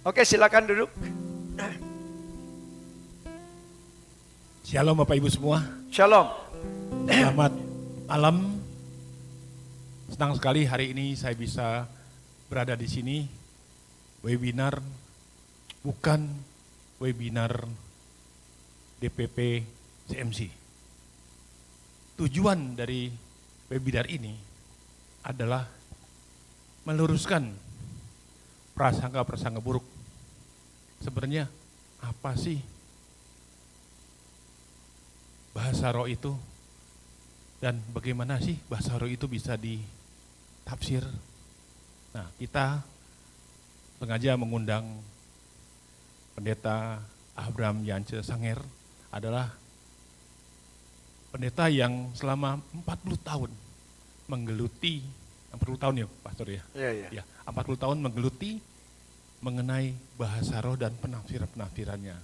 Oke, silakan duduk. Shalom Bapak Ibu semua, Shalom. selamat malam. Senang sekali hari ini saya bisa berada di sini. Webinar bukan webinar DPP CMC. Tujuan dari webinar ini adalah meluruskan prasangka-prasangka buruk. Sebenarnya apa sih bahasa roh itu, dan bagaimana sih bahasa roh itu bisa ditafsir? Nah, kita sengaja mengundang Pendeta Abraham Yance Sanger, adalah pendeta yang selama 40 tahun menggeluti, 40 tahun ya Pastor ya? Iya. Ya, 40 tahun menggeluti mengenai bahasa roh dan penafsiran-penafsirannya.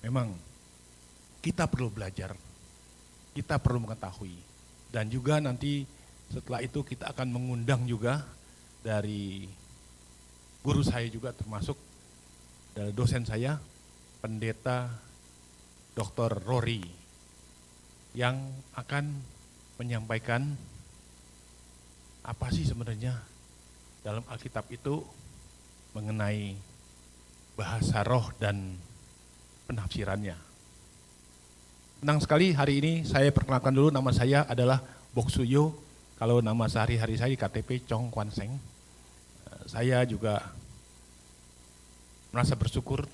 Memang kita perlu belajar, kita perlu mengetahui, dan juga nanti setelah itu kita akan mengundang juga dari guru saya juga, termasuk dari dosen saya, Pendeta Dr. Rory, yang akan menyampaikan apa sih sebenarnya dalam Alkitab itu mengenai bahasa roh dan penafsirannya. Senang sekali hari ini saya perkenalkan dulu, nama saya adalah Bok Suyo. Kalau nama sehari-hari saya di KTP Chong Kwan Seng. Saya juga merasa bersyukur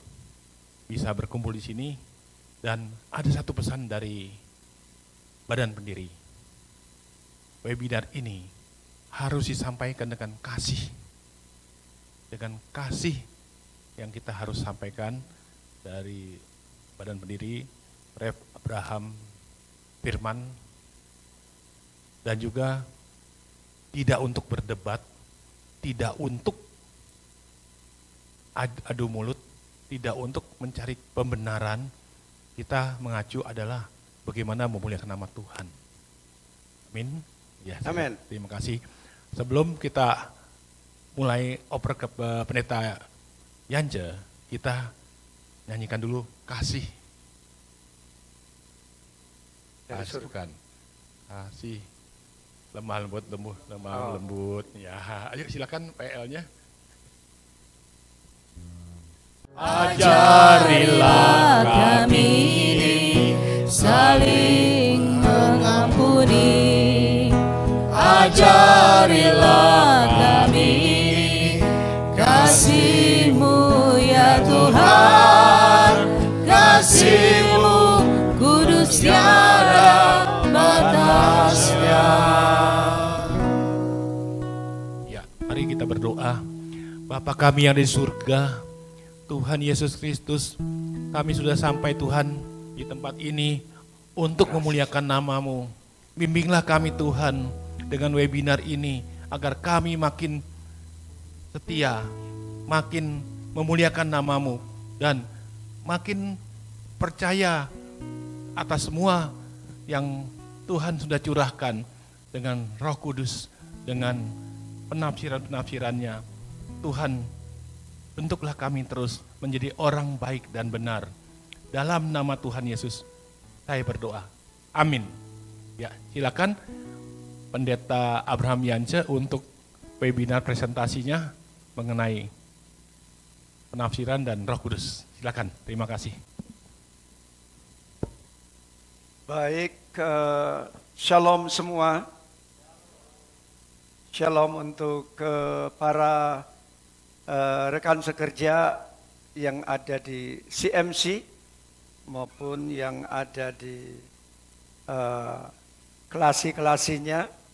bisa berkumpul di sini, dan ada satu pesan dari badan pendiri. Webinar ini harus disampaikan dengan kasih. Dengan kasih yang kita harus sampaikan dari badan pendiri, Rev Abraham Firman, dan juga tidak untuk berdebat, tidak untuk adu mulut, tidak untuk mencari pembenaran. Kita mengacu adalah bagaimana memuliakan nama Tuhan. Amin. Ya, Amin. Terima kasih. Sebelum kita mulai oper ke Pendeta Yance, kita nyanyikan dulu kasih. Bukan. Kasih. Lemah lembut. Ya, ayo silakan PL-nya. Ajarilah kami saling mengampuni. Ajarilah kami kasih-Mu ya Tuhan. Kasih-Mu kudus tiada batasnya. Ya, mari kita berdoa. Bapa kami yang di surga, Tuhan Yesus Kristus, kami sudah sampai Tuhan di tempat ini untuk memuliakan nama-Mu. Bimbinglah kami Tuhan dengan webinar ini, agar kami makin setia, makin memuliakan nama-Mu, dan makin percaya atas semua yang Tuhan sudah curahkan dengan Roh Kudus, dengan penafsiran-penafsirannya. Tuhan, bentuklah kami terus menjadi orang baik dan benar. Dalam nama Tuhan Yesus, saya berdoa. Amin. Ya, silakan Pendeta Abraham Yance untuk webinar presentasinya mengenai penafsiran dan Roh Kudus. Silakan. Terima kasih. Baik, shalom semua. Shalom untuk para rekan sekerja yang ada di CMC maupun yang ada di kelasi-kelasinya,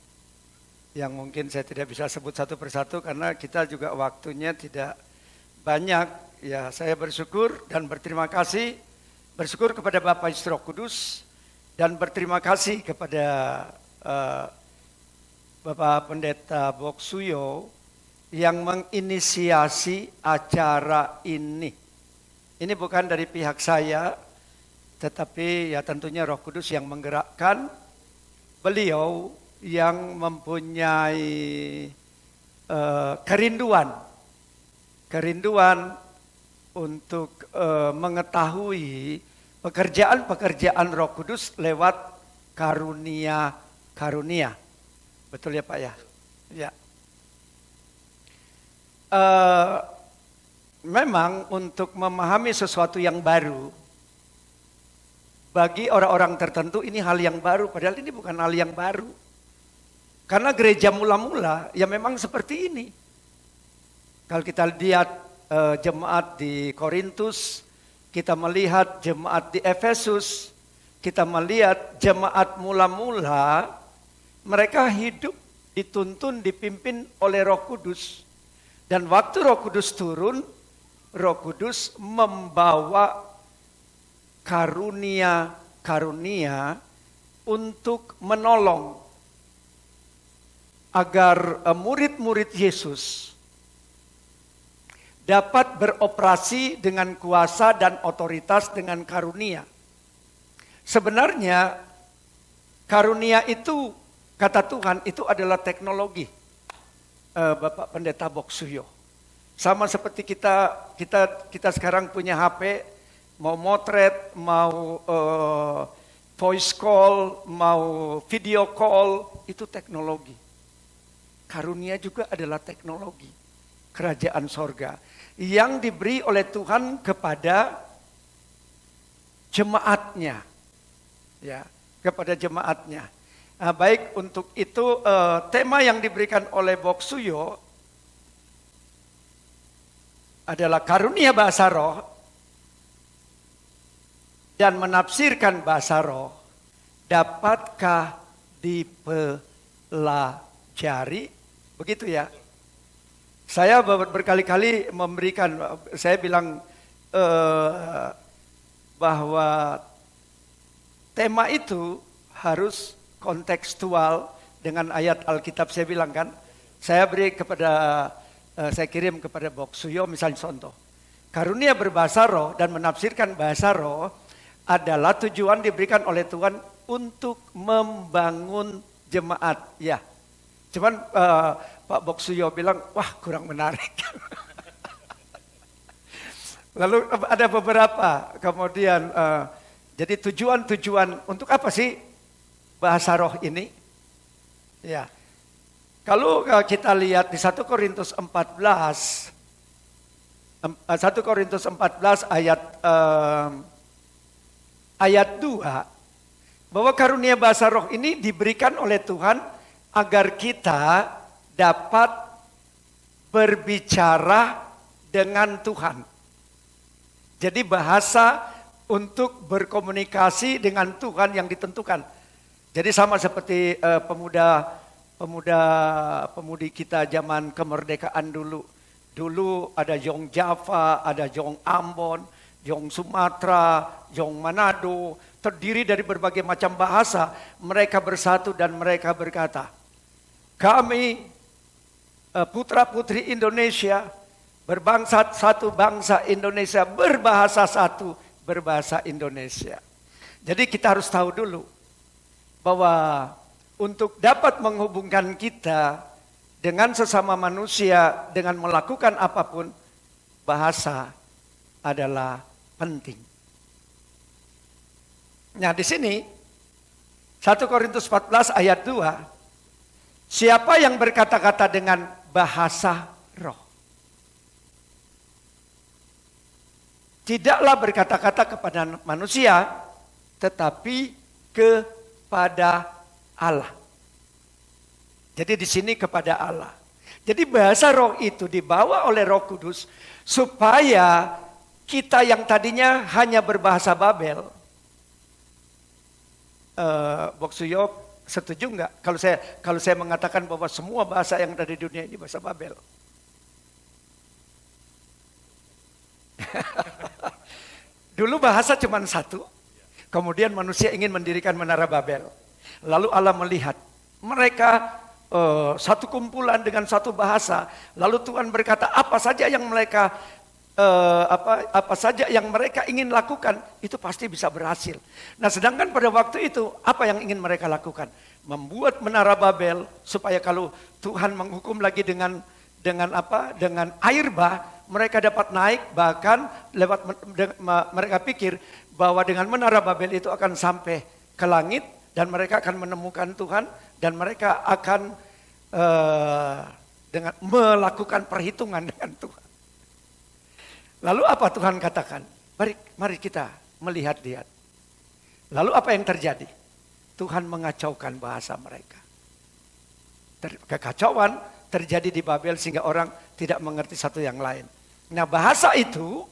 yang mungkin saya tidak bisa sebut satu persatu karena kita juga waktunya tidak banyak. Ya, saya bersyukur dan berterima kasih, bersyukur kepada Bapak Yesus Roh Kudus, dan berterima kasih kepada Bapak Pendeta Bok Suyo yang menginisiasi acara ini. Ini bukan dari pihak saya, tetapi ya tentunya Roh Kudus yang menggerakkan. Beliau yang mempunyai kerinduan kerinduan untuk mengetahui pekerjaan-pekerjaan Roh Kudus lewat karunia-karunia. Betul ya Pak ya? Ya. Memang untuk memahami sesuatu yang baru, bagi orang-orang tertentu ini hal yang baru, padahal ini bukan hal yang baru. Karena gereja mula-mula ya memang seperti ini. Kalau kita lihat jemaat di Korintus, kita melihat jemaat di Efesus, kita melihat jemaat mula-mula, mereka hidup dituntun, dipimpin oleh Roh Kudus. Dan waktu Roh Kudus turun, Roh Kudus membawa karunia-karunia untuk menolong agar murid-murid Yesus dapat beroperasi dengan kuasa dan otoritas dengan karunia. Sebenarnya karunia itu, kata Tuhan, itu adalah teknologi. Bapak Pendeta Boksuyo. Sama seperti kita sekarang punya HP, mau motret, mau voice call, mau video call, itu teknologi. Karunia juga adalah teknologi kerajaan sorga yang diberi oleh Tuhan kepada jemaatnya, ya, kepada jemaatnya. Nah, baik, untuk itu tema yang diberikan oleh Boksuyo adalah karunia bahasa roh dan menafsirkan bahasa roh dapatkah dipelajari? Begitu ya. Saya berkali-kali memberikan, saya bilang bahwa tema itu harus kontekstual dengan ayat Alkitab. Saya bilang kan, saya kirim kepada Boksuyo misalnya contoh. Karunia berbahasa roh dan menafsirkan bahasa roh adalah tujuan diberikan oleh Tuhan untuk membangun jemaat. Ya, cuman Pak Boksuyo bilang, wah kurang menarik. Lalu ada beberapa, kemudian jadi tujuan-tujuan untuk apa sih bahasa roh ini? Ya, kalau kita lihat di 1 Korintus 14 ayat 2, bahwa karunia bahasa roh ini diberikan oleh Tuhan agar kita dapat berbicara dengan Tuhan. Jadi bahasa untuk berkomunikasi dengan Tuhan yang ditentukan. Jadi sama seperti pemudi kita zaman kemerdekaan dulu. Dulu ada Jong Java, ada Jong Ambon, Jong Sumatera, Jong Manado, terdiri dari berbagai macam bahasa. Mereka bersatu dan mereka berkata, kami putra-putri Indonesia, berbangsa satu bangsa Indonesia, berbahasa satu, berbahasa Indonesia. Jadi kita harus tahu dulu bahwa untuk dapat menghubungkan kita dengan sesama manusia, dengan melakukan apapun, bahasa adalah penting. Nah di sini 1 Korintus 14 ayat 2, siapa yang berkata-kata dengan bahasa roh? Tidaklah berkata-kata kepada manusia, tetapi kepada Allah. Jadi di sini kepada Allah. Jadi bahasa roh itu dibawa oleh Roh Kudus supaya kita yang tadinya hanya berbahasa Babel. Boksuyo setuju enggak kalau saya mengatakan bahwa semua bahasa yang ada di dunia ini bahasa Babel? Dulu bahasa cuma satu, kemudian manusia ingin mendirikan menara Babel. Lalu Allah melihat mereka satu kumpulan dengan satu bahasa. Lalu Tuhan berkata apa saja yang mereka ingin lakukan itu pasti bisa berhasil. Nah, sedangkan pada waktu itu apa yang ingin mereka lakukan? Membuat menara Babel supaya kalau Tuhan menghukum lagi dengan air bah, mereka dapat naik, bahkan mereka pikir bahwa dengan menara Babel itu akan sampai ke langit dan mereka akan menemukan Tuhan dan mereka akan dengan melakukan perhitungan dengan Tuhan. Lalu apa Tuhan katakan? Mari kita melihat-lihat. Lalu apa yang terjadi? Tuhan mengacaukan bahasa mereka. Kekacauan terjadi di Babel sehingga orang tidak mengerti satu yang lain. Nah, bahasa itu,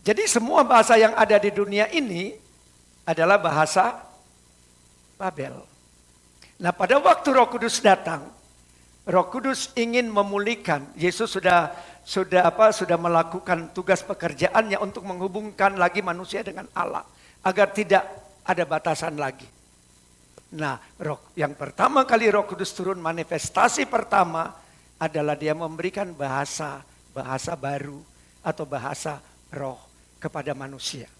jadi semua bahasa yang ada di dunia ini adalah bahasa Babel. Nah, pada waktu Roh Kudus datang, Roh Kudus ingin memulihkan. Yesus sudah melakukan tugas pekerjaannya untuk menghubungkan lagi manusia dengan Allah agar tidak ada batasan lagi. Nah, yang pertama kali Roh Kudus turun, manifestasi pertama adalah dia memberikan bahasa baru atau bahasa roh kepada manusia.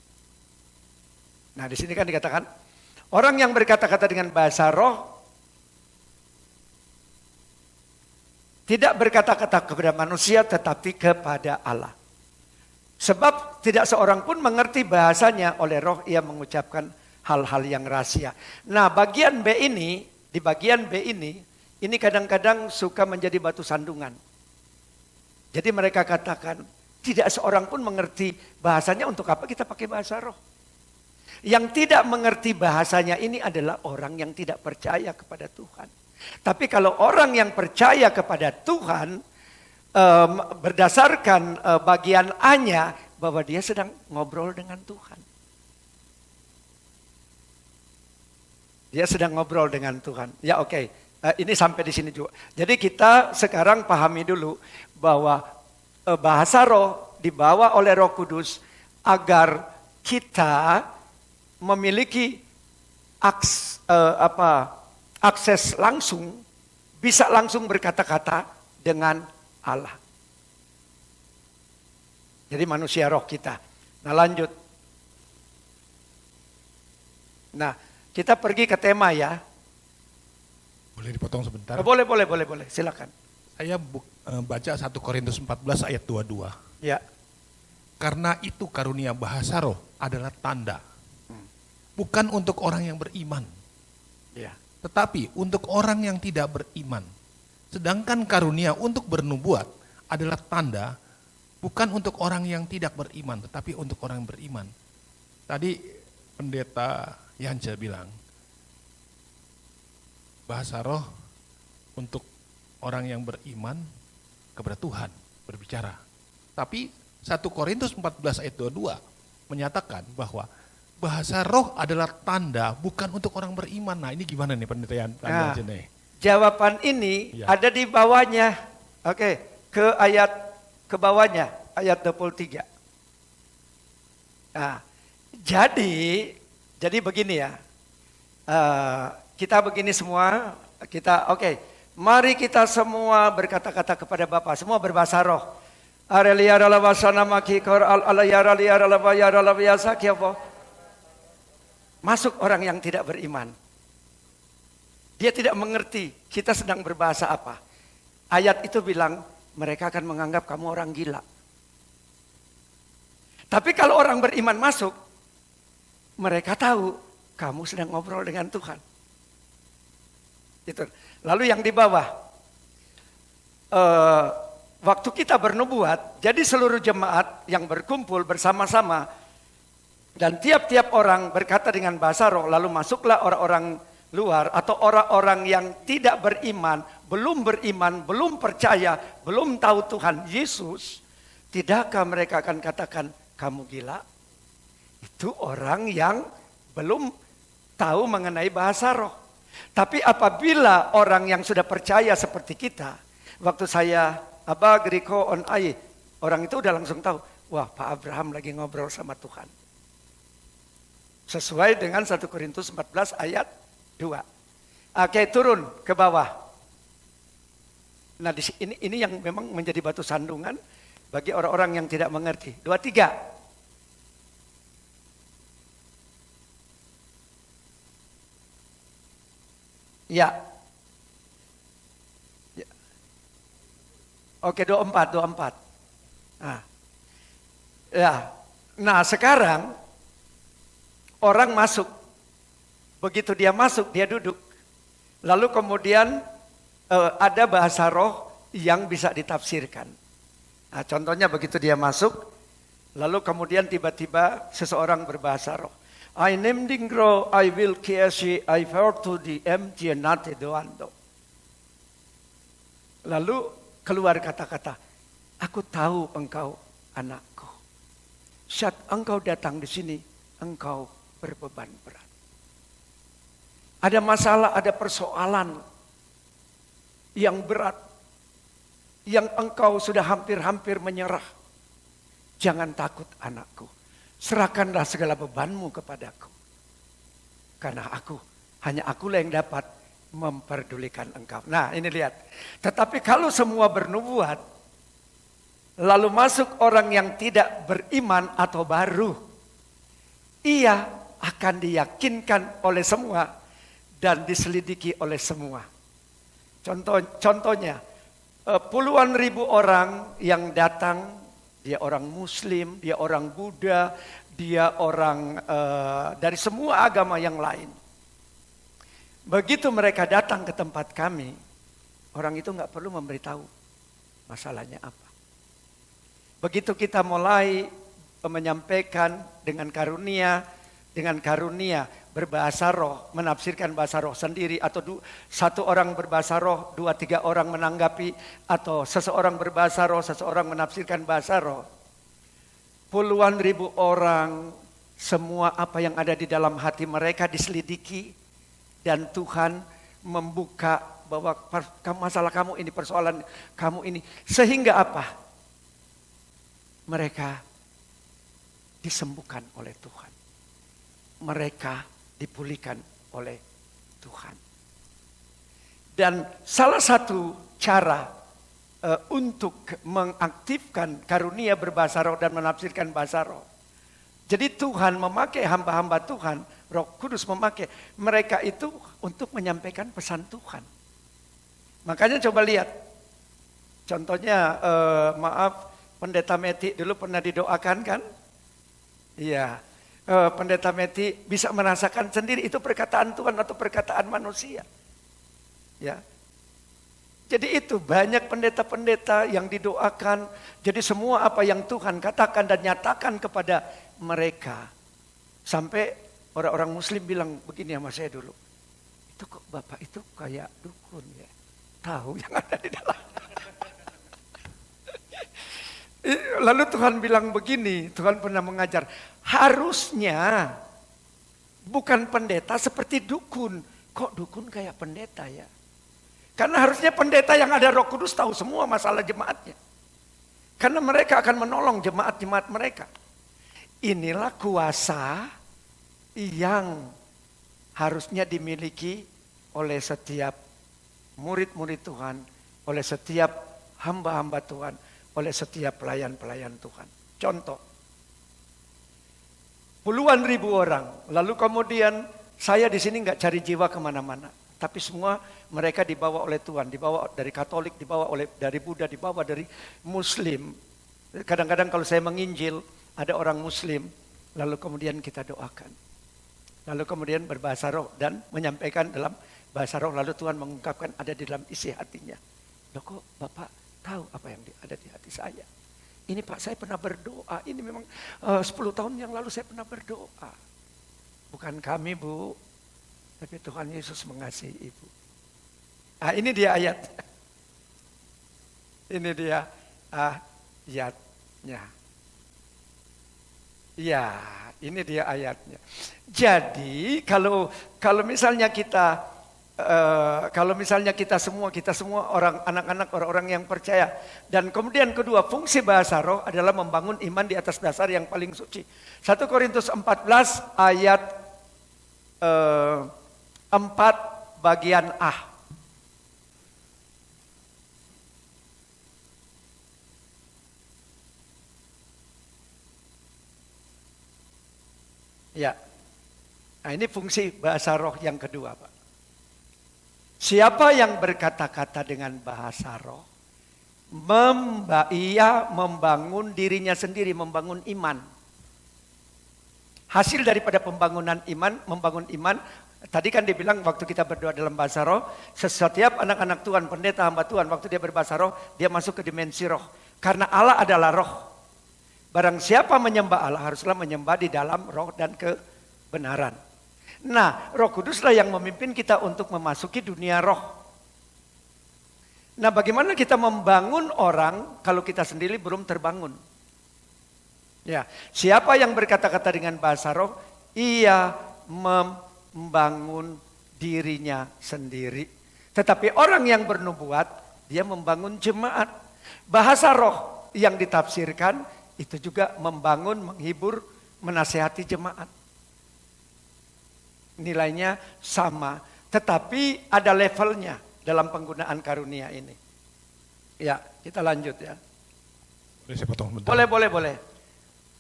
Nah, di sini kan dikatakan orang yang berkata-kata dengan bahasa roh tidak berkata-kata kepada manusia tetapi kepada Allah. Sebab tidak seorang pun mengerti bahasanya, oleh roh ia mengucapkan hal-hal yang rahasia. Nah, bagian B ini, di bagian B ini kadang-kadang suka menjadi batu sandungan. Jadi mereka katakan, tidak seorang pun mengerti bahasanya, untuk apa kita pakai bahasa roh. Yang tidak mengerti bahasanya ini adalah orang yang tidak percaya kepada Tuhan. Tapi kalau orang yang percaya kepada Tuhan, berdasarkan bagian A-nya, bahwa dia sedang ngobrol dengan Tuhan. Dia sedang ngobrol dengan Tuhan. Ya oke, ini sampai di sini juga. Jadi kita sekarang pahami dulu bahwa bahasa roh dibawa oleh Roh Kudus agar kita memiliki akses langsung, bisa langsung berkata-kata dengan Allah. Jadi manusia roh kita. Nah, lanjut. Nah, kita pergi ke tema ya. Boleh dipotong sebentar? Boleh. Silakan. Saya baca 1 Korintus 14 ayat 22. Ya. Karena itu karunia bahasa roh adalah tanda. Bukan untuk orang yang beriman. Ya. Tetapi untuk orang yang tidak beriman. Sedangkan karunia untuk bernubuat adalah tanda, bukan untuk orang yang tidak beriman, tetapi untuk orang yang beriman. Tadi pendeta Yance bilang, bahasa roh untuk orang yang beriman kepada Tuhan berbicara. Tapi 1 Korintus 14 ayat 22 menyatakan bahwa bahasa roh adalah tanda, bukan untuk orang beriman. Nah, ini gimana nih pendeta Yance nih? Jawaban ini ada di bawahnya. Oke, ke bawahnya, ayat 23. Nah, jadi begini ya. Kita begini semua, mari kita semua berkata-kata kepada Bapa, semua berbahasa roh. Masuk orang yang tidak beriman. Dia tidak mengerti kita sedang berbahasa apa. Ayat itu bilang mereka akan menganggap kamu orang gila. Tapi kalau orang beriman masuk, mereka tahu kamu sedang ngobrol dengan Tuhan. Itu. Lalu yang di bawah, waktu kita bernubuat, jadi seluruh jemaat yang berkumpul bersama-sama dan tiap-tiap orang berkata dengan bahasa roh, lalu masuklah orang-orang luar atau orang-orang yang tidak beriman, belum percaya, belum tahu Tuhan Yesus, tidakkah mereka akan katakan kamu gila? Itu orang yang belum tahu mengenai bahasa roh. Tapi apabila orang yang sudah percaya seperti kita, waktu saya Griko on AI, orang itu udah langsung tahu, wah Pak Abraham lagi ngobrol sama Tuhan. Sesuai dengan 1 Korintus 14 ayat 2. Oke, turun ke bawah. Nah, ini yang memang menjadi batu sandungan bagi orang-orang yang tidak mengerti. 23. Ya. Oke, 24. Nah, ya. Nah sekarang orang masuk. Begitu dia masuk, dia duduk. Lalu kemudian ada bahasa roh yang bisa ditafsirkan. Nah, contohnya begitu dia masuk, lalu kemudian tiba-tiba seseorang berbahasa roh. I namdingro, I will kiasi, I heard to the empty nate doando. Lalu keluar kata-kata, aku tahu engkau anakku. Saat engkau datang di sini, engkau berbeban berat. Ada masalah, ada persoalan yang berat, yang engkau sudah hampir-hampir menyerah. Jangan takut anakku, serahkanlah segala bebanmu kepadaku. Karena hanya akulah yang dapat memperdulikan engkau. Nah ini lihat, tetapi kalau semua bernubuat, lalu masuk orang yang tidak beriman atau baru, ia akan diyakinkan oleh semua dan diselidiki oleh semua. Contohnya, puluhan ribu orang yang datang, dia orang Muslim, dia orang Buddha, dia orang dari semua agama yang lain. Begitu mereka datang ke tempat kami, orang itu nggak perlu memberitahu masalahnya apa. Begitu kita mulai menyampaikan dengan karunia berbahasa roh, menafsirkan bahasa roh sendiri, atau satu orang berbahasa roh, 2-3 orang menanggapi, atau seseorang berbahasa roh, seseorang menafsirkan bahasa roh. Puluhan ribu orang, semua apa yang ada di dalam hati mereka diselidiki, dan Tuhan membuka bahwa masalah kamu ini, persoalan kamu ini, sehingga apa? Mereka disembuhkan oleh Tuhan. Mereka dipulihkan oleh Tuhan. Dan salah satu cara untuk mengaktifkan karunia berbahasa roh dan menafsirkan bahasa roh. Jadi Tuhan memakai hamba-hamba Tuhan, Roh Kudus memakai mereka itu untuk menyampaikan pesan Tuhan. Makanya coba lihat. Contohnya Pendeta Meti dulu pernah didoakan kan? Iya. Pendeta Meti bisa merasakan sendiri itu perkataan Tuhan atau perkataan manusia. Ya. Jadi itu banyak pendeta-pendeta yang didoakan. Jadi semua apa yang Tuhan katakan dan nyatakan kepada mereka. Sampai orang-orang Muslim bilang begini sama saya dulu. Itu kok Bapak itu kayak dukun ya. Tahu yang ada di dalam. Lalu Tuhan bilang begini, Tuhan pernah mengajar, harusnya bukan pendeta seperti dukun. Kok dukun kayak pendeta ya? Karena harusnya pendeta yang ada Roh Kudus tahu semua masalah jemaatnya. Karena mereka akan menolong jemaat-jemaat mereka. Inilah kuasa yang harusnya dimiliki oleh setiap murid-murid Tuhan, oleh setiap hamba-hamba Tuhan, oleh setiap pelayan-pelayan Tuhan. Contoh, puluhan ribu orang, lalu kemudian saya di sini nggak cari jiwa kemana-mana, tapi semua mereka dibawa oleh Tuhan, dibawa dari Katolik, dibawa dari Buddha, dibawa dari Muslim. Kadang-kadang kalau saya menginjil, ada orang Muslim, lalu kemudian kita doakan, lalu kemudian berbahasa roh dan menyampaikan dalam bahasa roh, lalu Tuhan mengungkapkan ada di dalam isi hatinya. Loh kok Bapak tahu apa yang ada di hati saya? Ini Pak, saya pernah berdoa. Ini memang 10 tahun yang lalu saya pernah berdoa. Bukan kami Bu, tapi Tuhan Yesus mengasihi Ibu. Ah, ini dia ayat. Ini dia ayatnya. Ya, ini dia ayatnya. Jadi kalau misalnya kita kita semua orang anak-anak, orang-orang yang percaya. Dan kemudian kedua, fungsi bahasa roh adalah membangun iman di atas dasar yang paling suci. 1 Korintus 14 ayat 4 bagian A. Ya. Nah, ini fungsi bahasa roh yang kedua, Pak. Siapa yang berkata-kata dengan bahasa roh, Ia membangun dirinya sendiri, membangun iman. Hasil daripada pembangunan iman, membangun iman, tadi kan dibilang waktu kita berdoa dalam bahasa roh, setiap anak-anak Tuhan, pendeta hamba Tuhan, waktu dia berbahasa roh, dia masuk ke dimensi roh. Karena Allah adalah roh. Barang siapa menyembah Allah, haruslah menyembah di dalam roh dan kebenaran. Nah, Roh Kuduslah yang memimpin kita untuk memasuki dunia roh. Nah, bagaimana kita membangun orang kalau kita sendiri belum terbangun? Ya, siapa yang berkata-kata dengan bahasa roh, ia membangun dirinya sendiri. Tetapi orang yang bernubuat, dia membangun jemaat. Bahasa roh yang ditafsirkan itu juga membangun, menghibur, menasehati jemaat. Nilainya sama, tetapi ada levelnya dalam penggunaan karunia ini. Ya, kita lanjut ya. Boleh saya potong bentar? Boleh.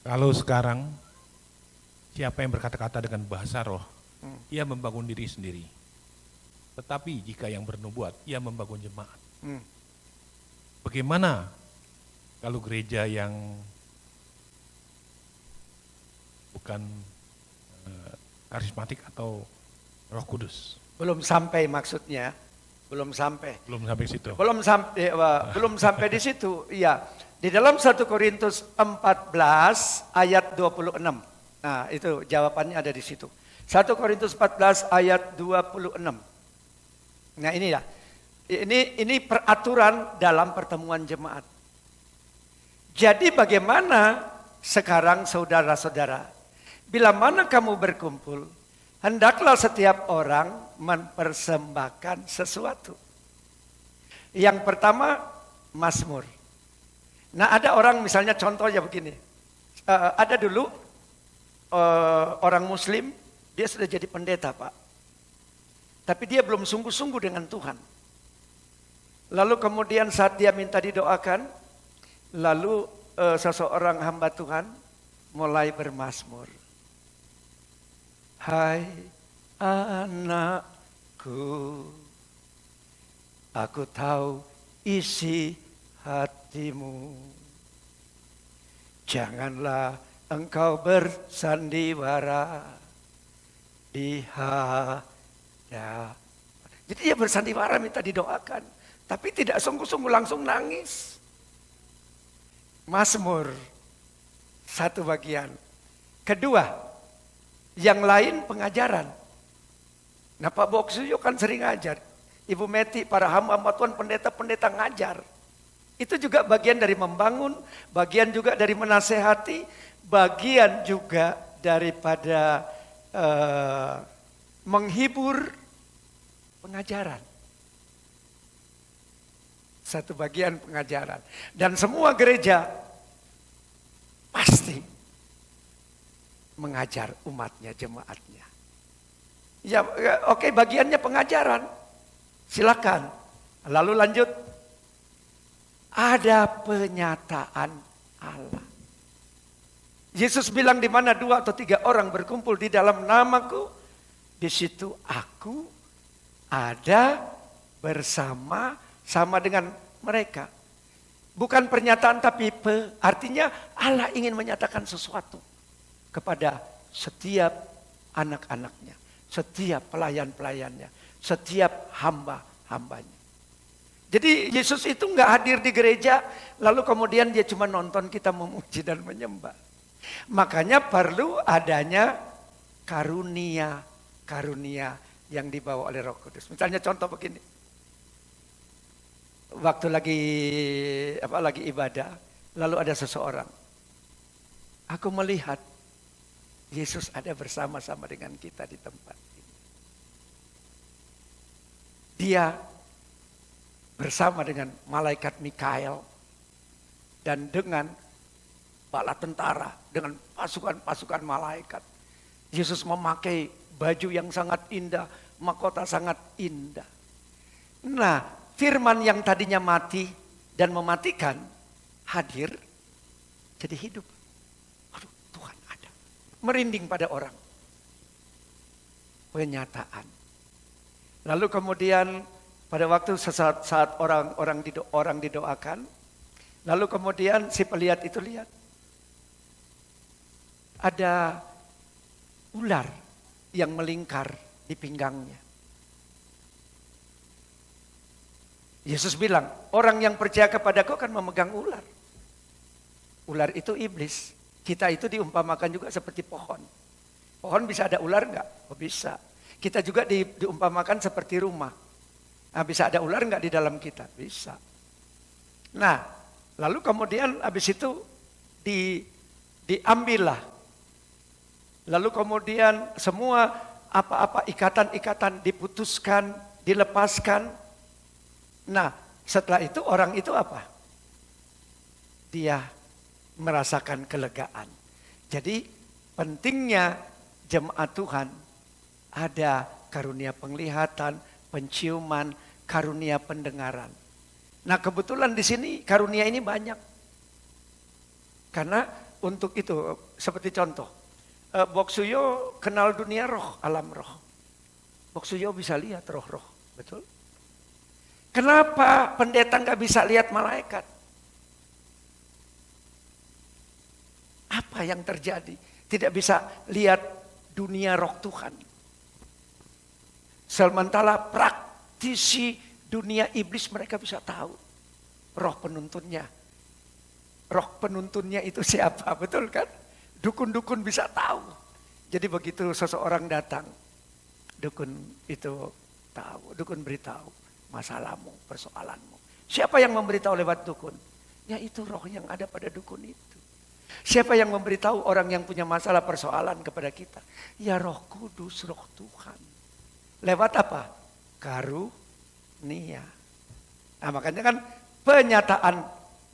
Kalau sekarang siapa yang berkata-kata dengan bahasa roh, ia membangun diri sendiri. Tetapi jika yang bernubuat, ia membangun jemaat. Bagaimana kalau gereja yang bukan karismatik atau Roh Kudus? Belum sampai maksudnya, belum sampai. Belum sampai situ. Belum sampai di situ. Iya. Di dalam 1 Korintus 14 ayat 26. Nah, itu jawabannya ada di situ. 1 Korintus 14 ayat 26. Nah, inilah. Ini peraturan dalam pertemuan jemaat. Jadi bagaimana sekarang saudara-saudara? Bila mana kamu berkumpul, hendaklah setiap orang mempersembahkan sesuatu. Yang pertama, mazmur. Nah, ada orang misalnya contohnya begini. Ada dulu orang muslim, dia sudah jadi pendeta, Pak. Tapi dia belum sungguh-sungguh dengan Tuhan. Lalu kemudian saat dia minta didoakan, lalu seseorang hamba Tuhan mulai bermazmur. Hai anakku, aku tahu isi hatimu. Janganlah engkau bersandiwara di hadapan. Jadi dia bersandiwara minta didoakan, tapi tidak sungguh-sungguh, langsung nangis. Mazmur satu bagian. Kedua, yang lain pengajaran. Nah, Pak Boksuyo kan sering ngajar. Ibu Meti, para hamba-hamba Tuhan, pendeta-pendeta ngajar. Itu juga bagian dari membangun, bagian juga dari menasehati, bagian juga daripada menghibur, pengajaran. Satu bagian pengajaran. Dan semua gereja pasti mengajar umatnya, jemaatnya. Ya, oke, bagiannya pengajaran. Silakan. Lalu lanjut. Ada penyataan Allah. Yesus bilang di mana 2 atau 3 orang berkumpul di dalam namaku, di situ aku ada bersama dengan mereka. Bukan pernyataan tapi artinya Allah ingin menyatakan sesuatu kepada setiap anak-anaknya, setiap pelayan-pelayannya, setiap hamba-hambanya. Jadi Yesus itu nggak hadir di gereja, lalu kemudian dia cuma nonton kita memuji dan menyembah. Makanya perlu adanya karunia yang dibawa oleh Roh Kudus. Misalnya contoh begini, waktu lagi ibadah, lalu ada seseorang, aku melihat Yesus ada bersama-sama dengan kita di tempat ini. Dia bersama dengan malaikat Mikael dan dengan bala tentara, dengan pasukan-pasukan malaikat. Yesus memakai baju yang sangat indah, mahkota sangat indah. Nah, firman yang tadinya mati dan mematikan hadir jadi hidup. Aduh, Tuhan ada. Merinding pada orang. Penyataan. Lalu kemudian pada waktu saat orang didoakan, Lalu kemudian si pelihat itu lihat. Ada ular yang melingkar di pinggangnya. Yesus bilang, orang yang percaya kepadaku akan memegang ular. Ular itu iblis. Kita itu diumpamakan juga seperti pohon. Pohon bisa ada ular enggak? Oh bisa. Kita juga diumpamakan seperti rumah. Nah, bisa ada ular enggak di dalam kita? Bisa. Nah, lalu kemudian habis itu diambillah. Lalu kemudian semua apa-apa ikatan-ikatan diputuskan, dilepaskan. Nah, setelah itu orang itu apa? Dia merasakan kelegaan. Jadi pentingnya jemaat Tuhan ada karunia penglihatan, penciuman, karunia pendengaran. Nah, kebetulan di sini karunia ini banyak. Karena untuk itu seperti contoh, Bok Suyo kenal dunia roh, alam roh. Bok Suyo bisa lihat roh-roh, betul? Kenapa pendeta nggak bisa lihat malaikat? Apa yang terjadi? Tidak bisa lihat dunia roh Tuhan. Sementara praktisi dunia iblis mereka bisa tahu roh penuntunnya. Roh penuntunnya itu siapa, betul kan? Dukun-dukun bisa tahu. Jadi begitu seseorang datang, dukun itu tahu, dukun beritahu masalahmu, persoalanmu. Siapa yang memberitahu lewat dukun? Ya itu roh yang ada pada dukun itu. Siapa yang memberitahu orang yang punya masalah persoalan kepada kita? Ya Roh Kudus, Roh Tuhan. Lewat apa? Karunia. Nah makanya kan penyataan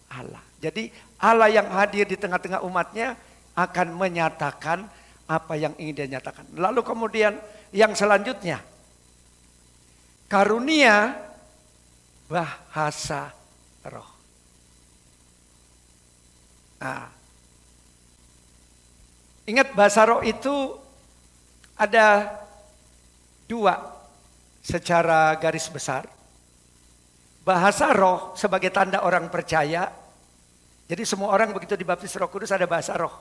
Allah. Jadi Allah yang hadir di tengah-tengah umatnya akan menyatakan apa yang ingin dia nyatakan. Lalu kemudian yang selanjutnya, karunia bahasa roh. Nah, ingat bahasa roh itu ada dua secara garis besar. Bahasa roh sebagai tanda orang percaya. Jadi semua orang begitu dibaptis Roh Kudus ada bahasa roh.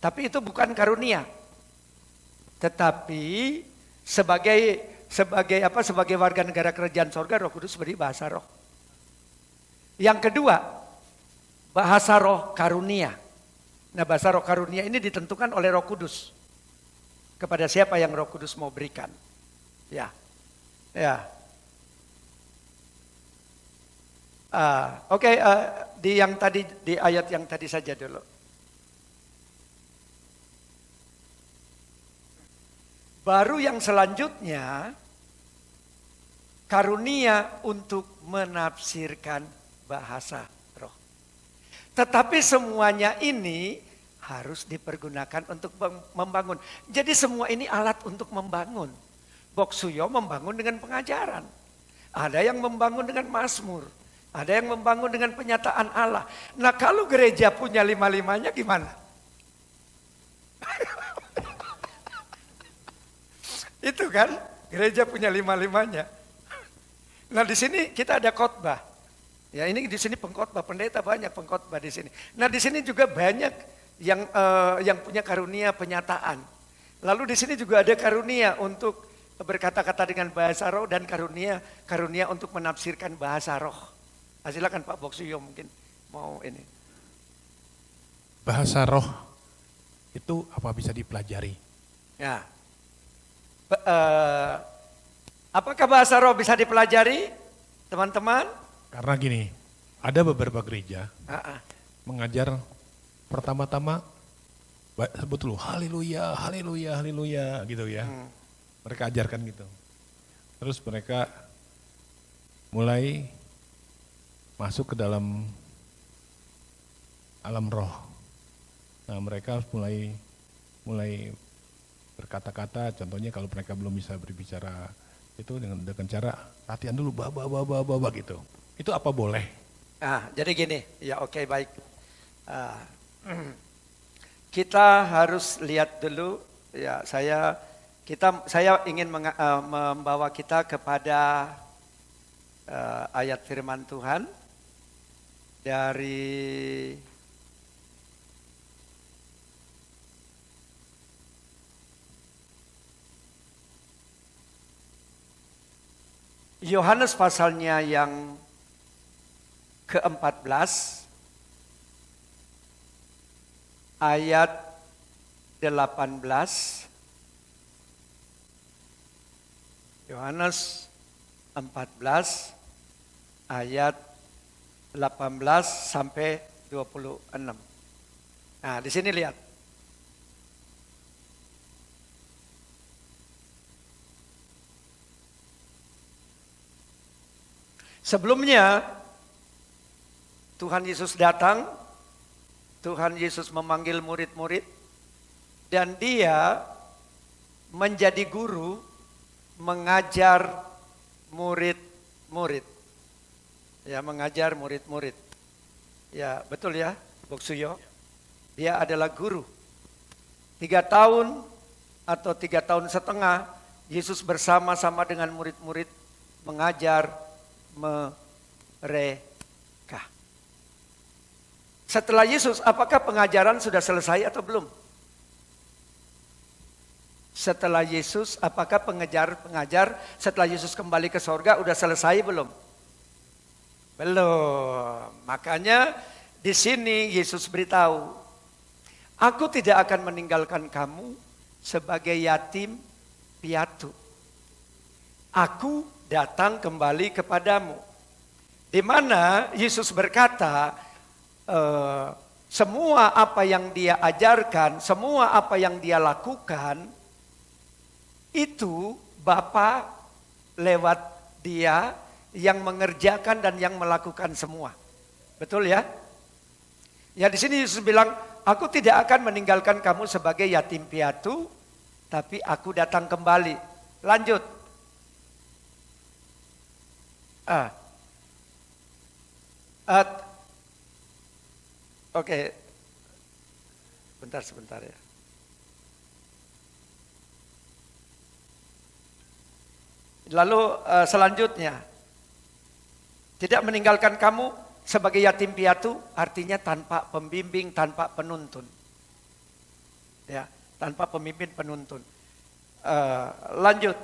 Tapi itu bukan karunia. Tetapi sebagai warga negara kerajaan sorga Roh Kudus beri bahasa roh. Yang kedua, bahasa roh karunia. Nah, bahasa roh karunia ini ditentukan oleh Roh Kudus. Kepada siapa yang Roh Kudus mau berikan. Ya. Oke, di ayat yang tadi saja dulu. Baru yang selanjutnya, karunia untuk menafsirkan bahasa roh. Tetapi semuanya ini harus dipergunakan untuk membangun. Jadi semua ini alat untuk membangun. Bok Suyo membangun dengan pengajaran. Ada yang membangun dengan mazmur. Ada yang membangun dengan penyataan Allah. Nah kalau gereja punya lima-limanya gimana? Itu kan, gereja punya lima-limanya. Nah di sini kita ada khotbah. Ya ini di sini pengkhotbah, pendeta banyak pengkhotbah di sini. Nah di sini juga banyak yang punya karunia penyataan. Lalu di sini juga ada karunia untuk berkata-kata dengan bahasa roh dan karunia untuk menafsirkan bahasa roh. Nah, silakan Pak Boksuyo mungkin mau ini. Bahasa roh itu apa bisa dipelajari? Ya. Apakah bahasa roh bisa dipelajari, teman-teman? Karena gini, ada beberapa gereja mengajar pertama-tama sebut dulu haleluya, haleluya, haleluya gitu ya. Mereka ajarkan gitu. Terus mereka mulai masuk ke dalam alam roh. Nah, mereka mulai berkata-kata, contohnya kalau mereka belum bisa berbicara itu dengan cara latihan dulu baba gitu. Itu apa boleh? Jadi gini, ya oke, baik. Kita harus lihat dulu ya saya ingin membawa kita kepada ayat firman Tuhan dari Yohanes pasalnya yang ke-14 ayat 18. Yohanes 14 ayat 18 sampai 26. Nah, di sini lihat. Sebelumnya Tuhan Yesus datang, Tuhan Yesus memanggil murid-murid, dan dia menjadi guru mengajar murid-murid. Ya, mengajar murid-murid. Ya, betul ya, Boksuyo. Dia adalah guru. 3 tahun atau 3 tahun setengah, Yesus bersama-sama dengan murid-murid mengajar mereka. Setelah Yesus, apakah pengajaran sudah selesai atau belum? Setelah Yesus, apakah pengajar setelah Yesus kembali ke sorga udah selesai belum? Belum. Makanya di sini Yesus beritahu, aku tidak akan meninggalkan kamu sebagai yatim piatu. Aku datang kembali kepadamu. Di mana Yesus berkata, semua apa yang dia ajarkan, semua apa yang dia lakukan, itu Bapa lewat dia yang mengerjakan dan yang melakukan semua. Betul ya? Ya, di sini Yesus bilang, aku tidak akan meninggalkan kamu sebagai yatim piatu, tapi aku datang kembali. Lanjut. Oke. Sebentar ya. Lalu selanjutnya, tidak meninggalkan kamu sebagai yatim piatu, artinya tanpa pembimbing, tanpa penuntun. Ya, tanpa pemimpin penuntun. Lanjut.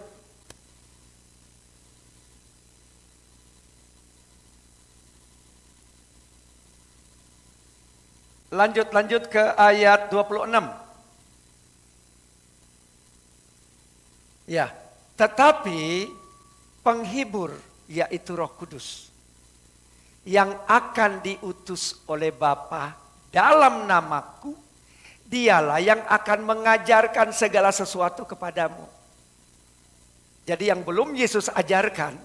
Lanjut ke ayat 26. Ya, tetapi penghibur, yaitu Roh Kudus, yang akan diutus oleh Bapa dalam namaku, dialah yang akan mengajarkan segala sesuatu kepadamu. Jadi yang belum Yesus ajarkan,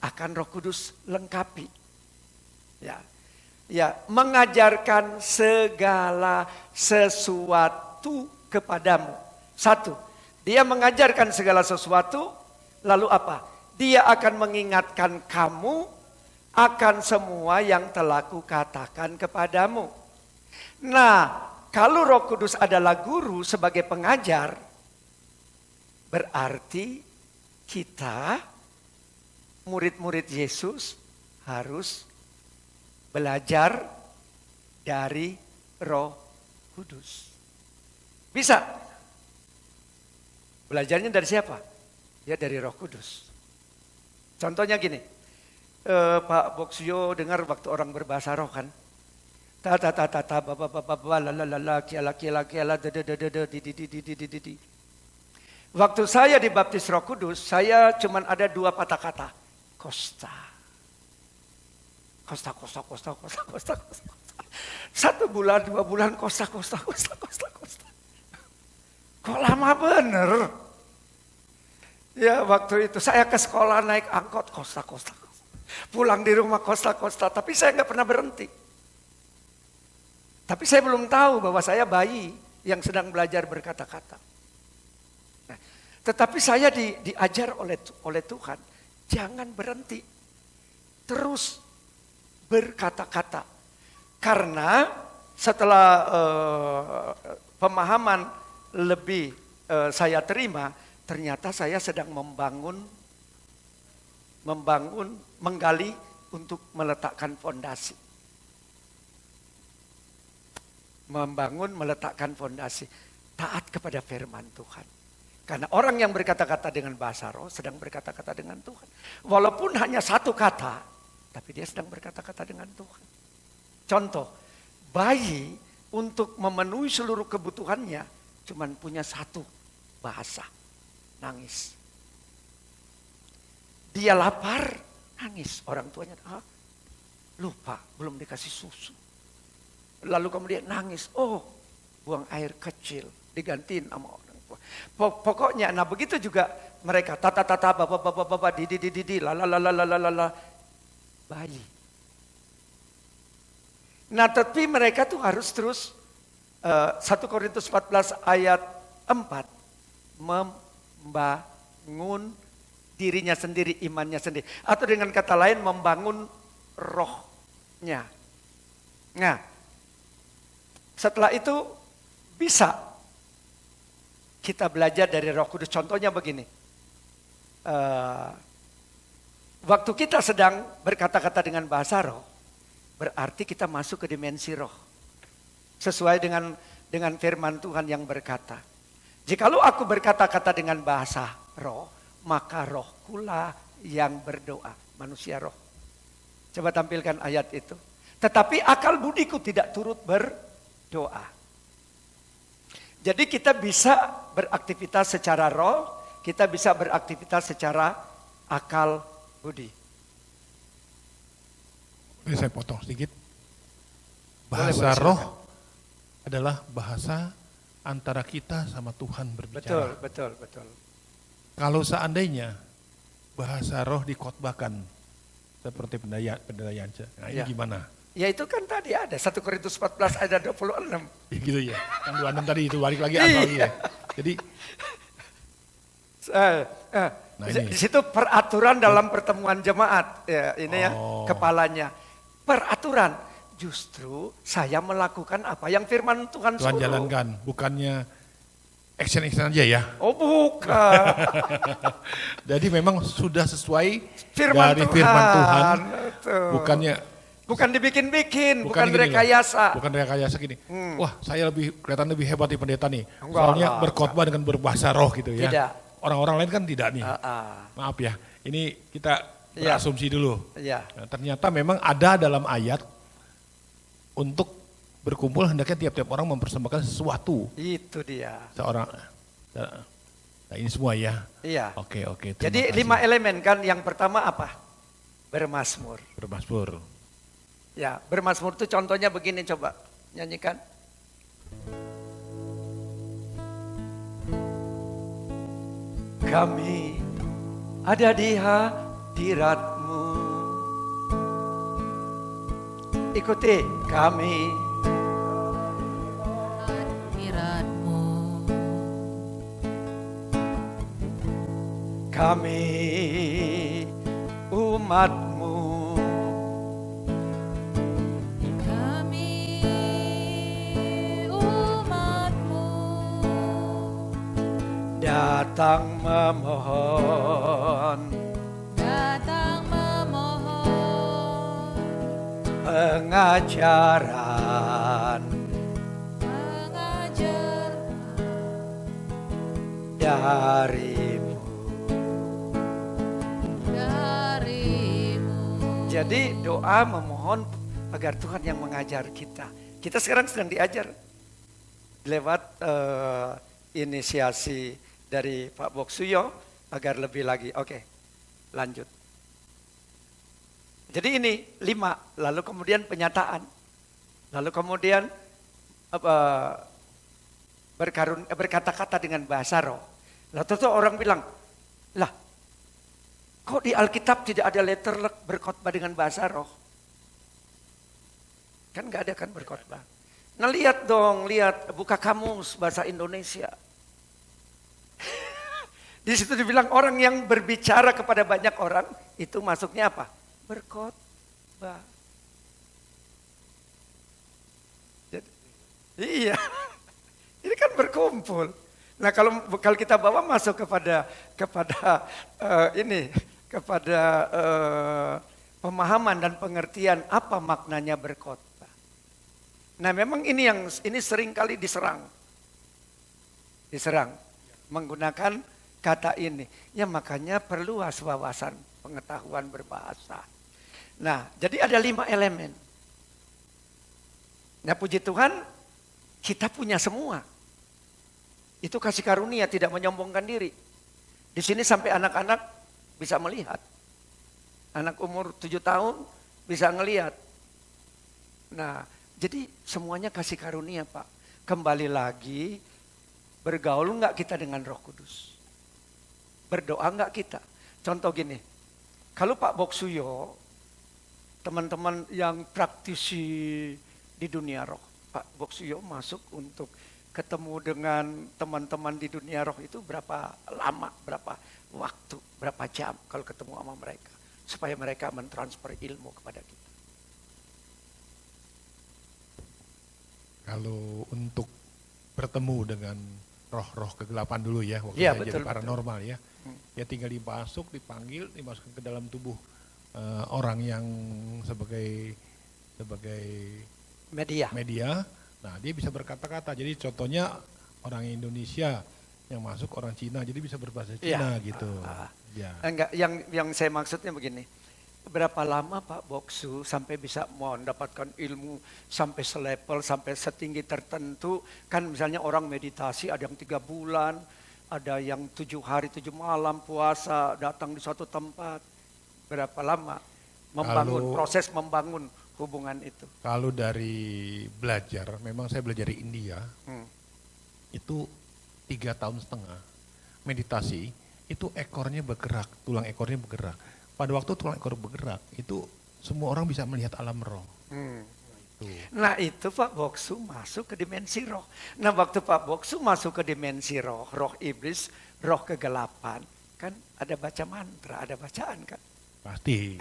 akan Roh Kudus lengkapi. Ya, mengajarkan segala sesuatu kepadamu. 1, dia mengajarkan segala sesuatu, lalu apa? Dia akan mengingatkan kamu akan semua yang telah kukatakan kepadamu. Nah, kalau Roh Kudus adalah guru sebagai pengajar, berarti kita, murid-murid Yesus, harus belajar dari Roh Kudus. Bisa. Belajarnya dari siapa? Ya, dari Roh Kudus. Contohnya gini, Pak Boksio dengar waktu orang berbahasa roh kan? Waktu saya dibaptis Roh Kudus, saya cuman ada 2 patah kata. Kosta. 1 bulan, 2 bulan, kosta. Kok lama bener? Ya, waktu itu saya ke sekolah naik angkot, kosta. Pulang di rumah kosta. Tapi saya nggak pernah berhenti. Tapi saya belum tahu bahwa saya bayi yang sedang belajar berkata-kata. Nah, tetapi saya diajar oleh Tuhan, jangan berhenti. Terus berkata-kata. Karena setelah pemahaman lebih saya terima, ternyata saya sedang menggali untuk meletakkan fondasi. membangun, meletakkan fondasi. Taat kepada firman Tuhan. Karena orang yang berkata-kata dengan bahasa roh sedang berkata-kata dengan Tuhan. Walaupun hanya satu kata, tapi dia sedang berkata-kata dengan Tuhan. Contoh, bayi untuk memenuhi seluruh kebutuhannya cuman punya satu bahasa, nangis. Dia lapar, nangis. Orang tuanya, lupa, belum dikasih susu. Lalu kemudian nangis, buang air kecil, digantiin sama orang tua. Pokoknya, nah begitu juga mereka, tata, bapak, didi, la, bayi. Nah tapi mereka tuh harus terus, 1 Korintus 14 ayat 4, membangun dirinya sendiri, imannya sendiri. Atau dengan kata lain membangun rohnya. Nah, setelah itu bisa kita belajar dari Roh Kudus. Contohnya begini. Waktu kita sedang berkata-kata dengan bahasa roh, berarti kita masuk ke dimensi roh. Sesuai dengan firman Tuhan yang berkata, jikalau aku berkata-kata dengan bahasa roh, maka rohkulah yang berdoa. Manusia roh. Coba tampilkan ayat itu. Tetapi akal budiku tidak turut berdoa. Jadi kita bisa beraktivitas secara roh, kita bisa beraktivitas secara akal budi. Ini saya potong sedikit. Bahasa roh adalah bahasa antara kita sama Tuhan berbicara. Betul. Kalau seandainya bahasa roh dikotbahkan seperti pendayaan, nah ini gimana? Ya itu kan tadi ada 1 Korintus 14 ayat 26. Ya gitu ya, yang 26 tadi itu balik lagi asal ya. Jadi, nah di situ peraturan dalam pertemuan jemaat, ya, ini ya kepalanya. Peraturan, justru saya melakukan apa yang firman Tuhan suruh. Tuhan jalankan, bukannya action aja ya. Oh bukan. Jadi memang sudah sesuai firman dari Tuhan. Firman Tuhan. Betul. Bukan dibikin-bikin, bukan gini rekayasa. Bukan rekayasa gini. Wah, saya kelihatan lebih hebat di pendeta nih. Enggak, Soalnya berkhotbah dengan berbahasa roh gitu ya. Tidak. Orang-orang lain kan tidak nih. Maaf ya. Ini kita berasumsi dulu. Iya. Nah, ternyata memang ada dalam ayat untuk berkumpul hendaknya tiap-tiap orang mempersembahkan sesuatu. Itu dia. Seorang. Nah, ini semua ya. Iya. Oke. Jadi 5 elemen kan. Yang pertama apa? Bermazmur. Bermazmur. Ya, bermazmur itu contohnya begini, coba nyanyikan. Kami ada di hadirat-Mu. Ikuti, kami hadirat-Mu. Kami umat-Mu. Datang memohon pengajaran darimu. Jadi doa memohon agar Tuhan yang mengajar kita. Kita sekarang sedang diajar lewat inisiasi dari Pak Boksuyo agar lebih lagi. Oke, lanjut. Jadi ini 5, lalu kemudian penyataan. Lalu kemudian berkata-kata dengan bahasa roh. Lalu tentu orang bilang, lah kok di Alkitab tidak ada letterlek berkhotbah dengan bahasa roh? Kan gak ada kan berkhotbah. Nah lihat dong, buka kamus bahasa Indonesia. Di situ dibilang orang yang berbicara kepada banyak orang itu masuknya apa? Berkhotbah. Iya, ini kan berkumpul. Nah kalau kita bawa masuk kepada pemahaman dan pengertian apa maknanya berkhotbah. Nah memang ini sering kali diserang menggunakan kata ini. Ya makanya perlu wawasan pengetahuan berbahasa. Nah jadi ada 5 elemen. Nah puji Tuhan kita punya semua. Itu kasih karunia, tidak menyombongkan diri. Di sini sampai anak-anak bisa melihat. Anak umur 7 tahun bisa ngelihat. Nah jadi semuanya kasih karunia Pak. Kembali lagi, bergaul enggak kita dengan Roh Kudus? Berdoa enggak kita? Contoh gini, kalau Pak Boksuyo, teman-teman yang praktisi di dunia roh, Pak Boksuyo masuk untuk ketemu dengan teman-teman di dunia roh itu berapa lama, berapa waktu, berapa jam kalau ketemu sama mereka. Supaya mereka mentransfer ilmu kepada kita. Kalau untuk bertemu dengan roh-roh kegelapan dulu ya, waktu Ya, saya betul, jadi paranormal ya. Ya tinggal dipanggil, dimasukkan ke dalam tubuh orang yang sebagai media. Nah dia bisa berkata-kata, jadi contohnya orang Indonesia yang masuk orang Cina, jadi bisa berbahasa Cina gitu. Ya. Enggak, yang saya maksudnya begini, berapa lama Pak Boksu sampai bisa mendapatkan ilmu sampai selevel, sampai setinggi tertentu, kan misalnya orang meditasi ada yang 3 bulan, ada yang 7 hari 7 malam puasa, datang di suatu tempat, berapa lama proses membangun hubungan itu. Kalau dari belajar, memang saya belajar di India, itu 3,5 tahun meditasi, itu ekornya bergerak, tulang ekornya bergerak. Pada waktu tulang ekor bergerak, itu semua orang bisa melihat alam roh. Nah itu Pak Boksu masuk ke dimensi roh. Nah waktu Pak Boksu masuk ke dimensi roh, roh iblis, roh kegelapan, kan ada baca mantra, ada bacaan kan? Pasti.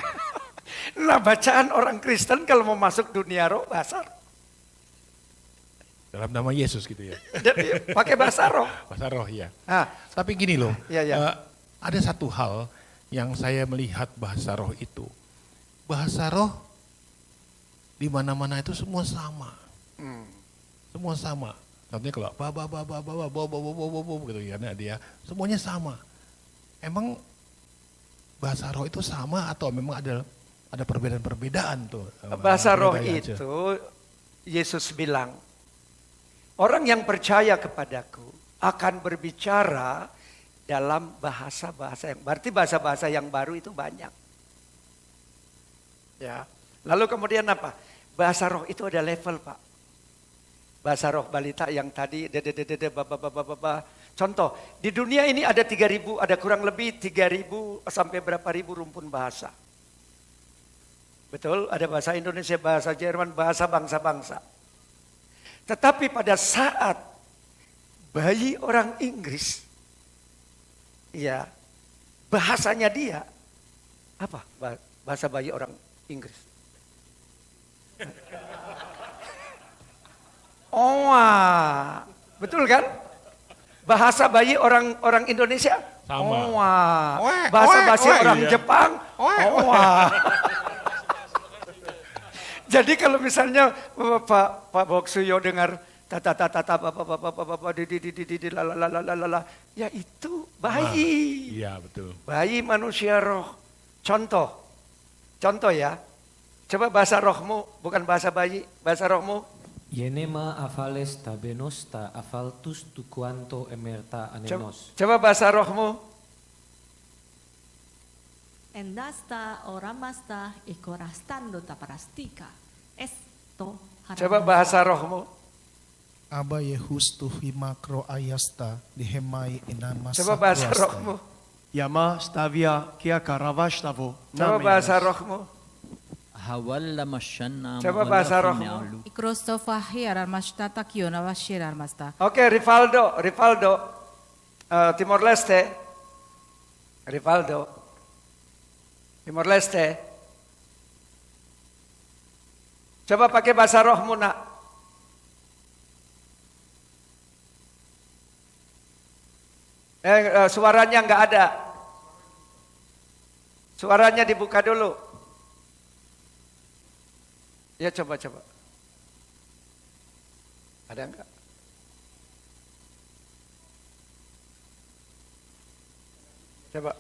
Nah bacaan orang Kristen kalau mau masuk dunia roh bahasa roh. Dalam nama Yesus gitu ya. Jadi pakai bahasa roh. Bahasa roh ya. Nah, Tapi gini loh, Ya. ada satu hal yang saya melihat bahasa roh itu. Bahasa roh di mana-mana itu semua sama. Semua sama. Contohnya kalau gitu ya, nah dia semuanya sama. Emang bahasa roh itu sama atau memang ada perbedaan-perbedaan tuh? bahasa roh Beda aja. itu Yesus bilang, orang yang percaya kepadaku akan berbicara dalam bahasa-bahasa yang berarti bahasa-bahasa yang baru itu banyak. Ya. Lalu kemudian apa? Bahasa roh itu ada level, Pak. Bahasa roh balita yang tadi contoh, di dunia ini ada 3.000, ada kurang lebih 3.000 sampai berapa ribu rumpun bahasa. Betul, ada bahasa Indonesia, bahasa Jerman, bahasa bangsa-bangsa. Tetapi pada saat bayi orang Inggris, ya bahasanya dia, apa bahasa bayi orang Inggris? Owa, betul kan? Bahasa bayi orang Indonesia? Sama. Owa. Bahasa basi orang iya. Jepang? Owa. Jadi kalau misalnya Pak Boksuyo dengar ya itu bayi. Iya betul. Bayi manusia roh. Contoh ya. Coba bahasa rohmu, bukan bahasa bayi, bahasa rohmu. Yenema afales tabenos ta afaltus tu quanto emerta anenos. Coba bahasa rohmu. Endasta oramasta ikorastando taparastika. Esto Coba bahasa rohmu. Aba Yehustu himakro ayasta dihemai inamas. Coba bahasa rohmu. Yama stavia kia karavashtavo. Coba bahasa rohmu. Coba bahasa rohmu. Ikrostofahi armasta kiona washir armasta. Oke, Rivaldo, Timor Leste, Timor Leste. Coba pakai bahasa rohmu nak. Suaranya nggak ada. Suaranya dibuka dulu. Ya coba. Ada enggak? Coba.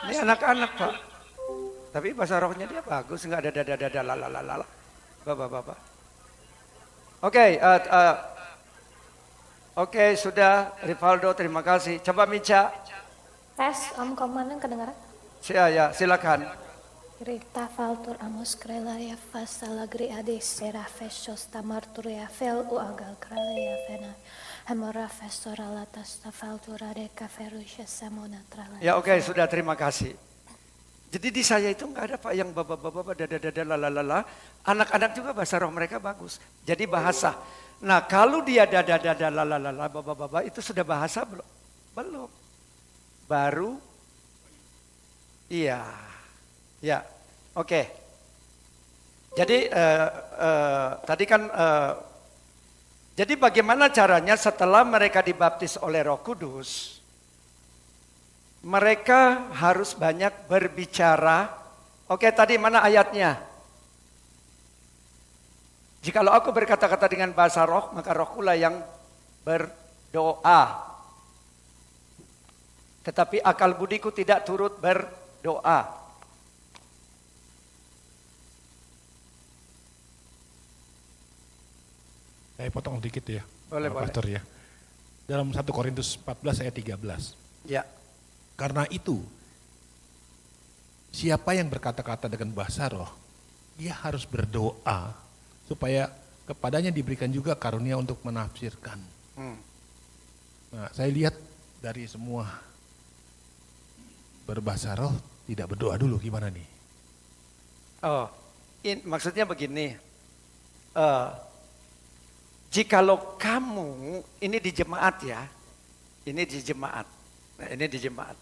Ini anak-anak Pak. Tapi bahasa rohnya dia bagus, enggak ada dada lalalala. Bapak. Oke, sudah Rivaldo, terima kasih. Coba Mica. Tes, Om Komandan kedengaran? Ya, silakan. Rita faltur amos krelaya fasalagri ade sera fesos tamarturia fel u agal krelaya fena hemora fesora latas tafaltura de kaferusha samona tralaya. Ya oke, sudah terima kasih. Jadi di saya itu enggak ada Pak yang bapak-bapak dada lalalala. Anak-anak juga bahasa roh mereka bagus. Jadi bahasa. Nah kalau dia dada lalalala bapak-bapak itu sudah bahasa belum? Belum. Baru. Iya. Ya. Oke. Jadi tadi kan jadi bagaimana caranya setelah mereka dibaptis oleh Roh Kudus? Mereka harus banyak berbicara. Oke, tadi mana ayatnya? Jikalau aku berkata-kata dengan bahasa roh, maka rohkulah yang berdoa. Tetapi akal budiku tidak turut berdoa. Saya potong dikit ya, Boleh. Pastor ya. Dalam 1 Korintus 14 ayat 13. Ya. Karena itu, siapa yang berkata-kata dengan bahasa roh, dia harus berdoa supaya kepadanya diberikan juga karunia untuk menafsirkan. Nah, saya lihat dari semua berbahasa roh tidak berdoa dulu, gimana nih? Oh, maksudnya begini. Jikalau kamu, ini di jemaat ya, ini di jemaat. Nah, ini di jemaat.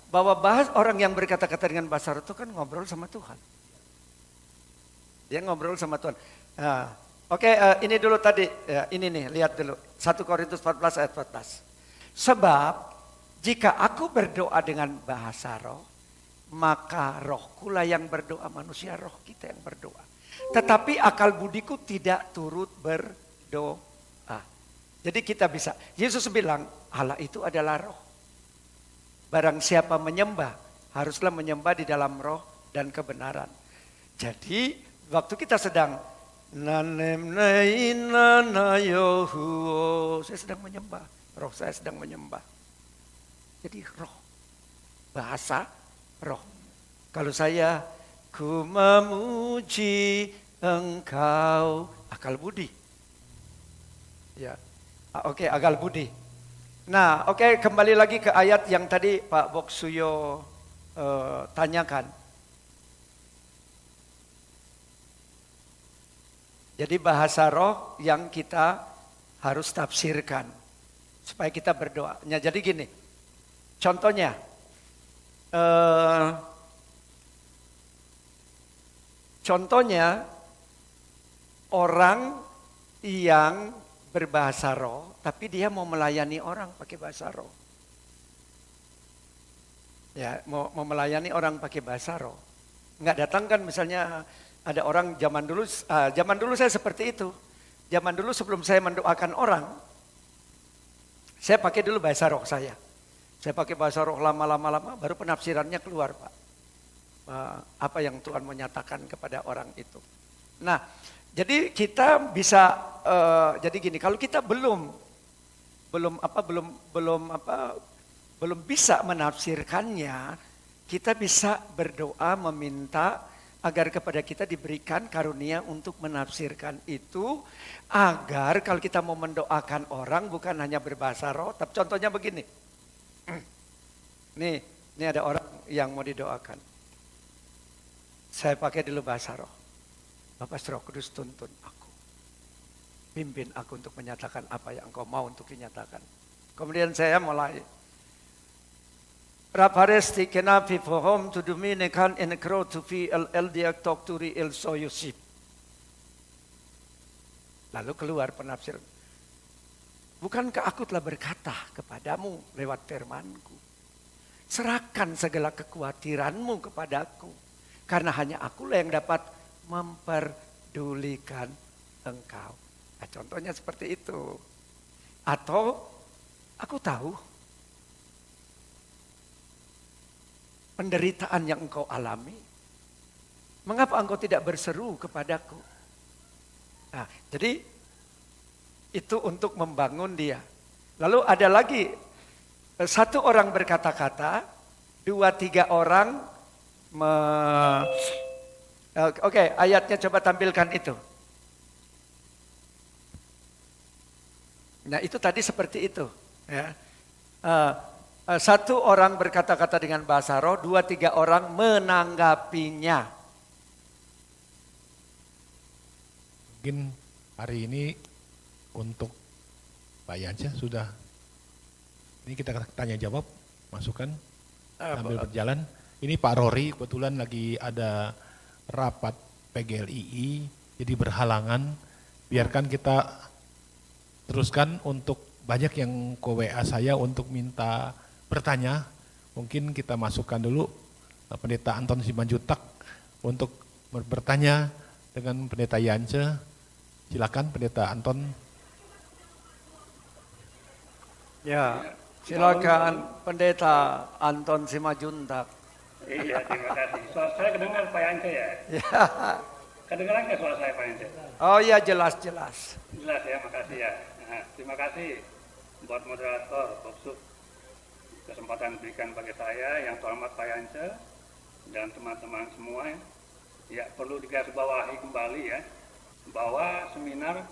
Bahwa bahas orang yang berkata-kata dengan bahasa roh itu kan ngobrol sama Tuhan. Dia ngobrol sama Tuhan. Oke, ini dulu tadi, ya, ini nih, lihat dulu. 1 Korintus 14 ayat 14. Sebab jika aku berdoa dengan bahasa roh, maka rohkulah yang berdoa, manusia roh kita yang berdoa. Tetapi akal budiku tidak turut berdoa. Jadi kita bisa, Yesus bilang Allah itu adalah roh. Barang siapa menyembah, haruslah menyembah di dalam roh dan kebenaran. Jadi waktu kita sedang saya sedang menyembah, roh saya sedang menyembah. Jadi roh, bahasa roh. Kalau saya ku memuji engkau, akal budi. Ya. Oke, akal budi. Nah, oke, kembali lagi ke ayat yang tadi Pak Boksuyo tanyakan. Jadi bahasa roh yang kita harus tafsirkan supaya kita berdoa. Jadi gini, contohnya, orang yang berbahasa roh, tapi dia mau melayani orang pakai bahasa roh. Ya, mau melayani orang pakai bahasa roh. Enggak datang kan misalnya ada orang zaman dulu saya seperti itu. Zaman dulu sebelum saya mendoakan orang, saya pakai dulu bahasa roh saya. Saya pakai bahasa roh lama, baru penafsirannya keluar, Pak. Apa yang Tuhan menyatakan kepada orang itu. Nah, jadi kita bisa jadi gini, kalau kita belum bisa menafsirkannya, kita bisa berdoa meminta agar kepada kita diberikan karunia untuk menafsirkan itu, agar kalau kita mau mendoakan orang bukan hanya berbahasa roh, tapi contohnya begini. Ini ada orang yang mau didoakan. Saya pakai dulu bahasa roh. Bapak Roh Kudus tuntun aku. Pimpin aku untuk menyatakan apa yang engkau mau untuk dinyatakan. Kemudian saya mulai. Raparesti kenapi pohom tu dumine kan enekro tu fi el diak tok turi el soyusip. Lalu keluar penafsir. Bukankah aku telah berkata kepadamu lewat firman-Ku, serahkan segala kekhawatiranmu kepadaku, karena hanya akulah yang dapat memperdulikan engkau. Nah, contohnya seperti itu. Atau aku tahu penderitaan yang engkau alami. Mengapa engkau tidak berseru kepadaku? Nah, jadi itu untuk membangun dia. Lalu ada lagi, satu orang berkata-kata, 2-3 orang Oke, ayatnya coba tampilkan itu. Nah, itu tadi seperti itu, ya. Satu orang berkata-kata dengan bahasa roh, 2-3 orang menanggapinya. Mungkin hari ini untuk Pak Yansyah sudah, ini kita tanya jawab, masukan sambil berjalan. Ini Pak Rory kebetulan lagi ada rapat PGLII, jadi berhalangan. Biarkan kita teruskan untuk banyak yang ke WA saya untuk minta bertanya. Mungkin kita masukkan dulu Pendeta Anton Simanjutak untuk bertanya dengan Pendeta Yansyah. Silakan Pendeta Anton. Ya, silakan Pendeta Anton Simanjuntak. Iya, terima kasih. Suara saya kedengar Pak Yansyah ya? Ya. Kedengaran nggak suara saya Pak Yansyah? Oh ya, jelas-jelas. Jelas ya, makasih ya. Nah, terima kasih buat moderator, Popsuk, kesempatan diberikan bagi saya yang terhormat Pak Yansyah dan teman-teman semua. Ya, perlu digarisbawahi kembali ya, bahwa seminar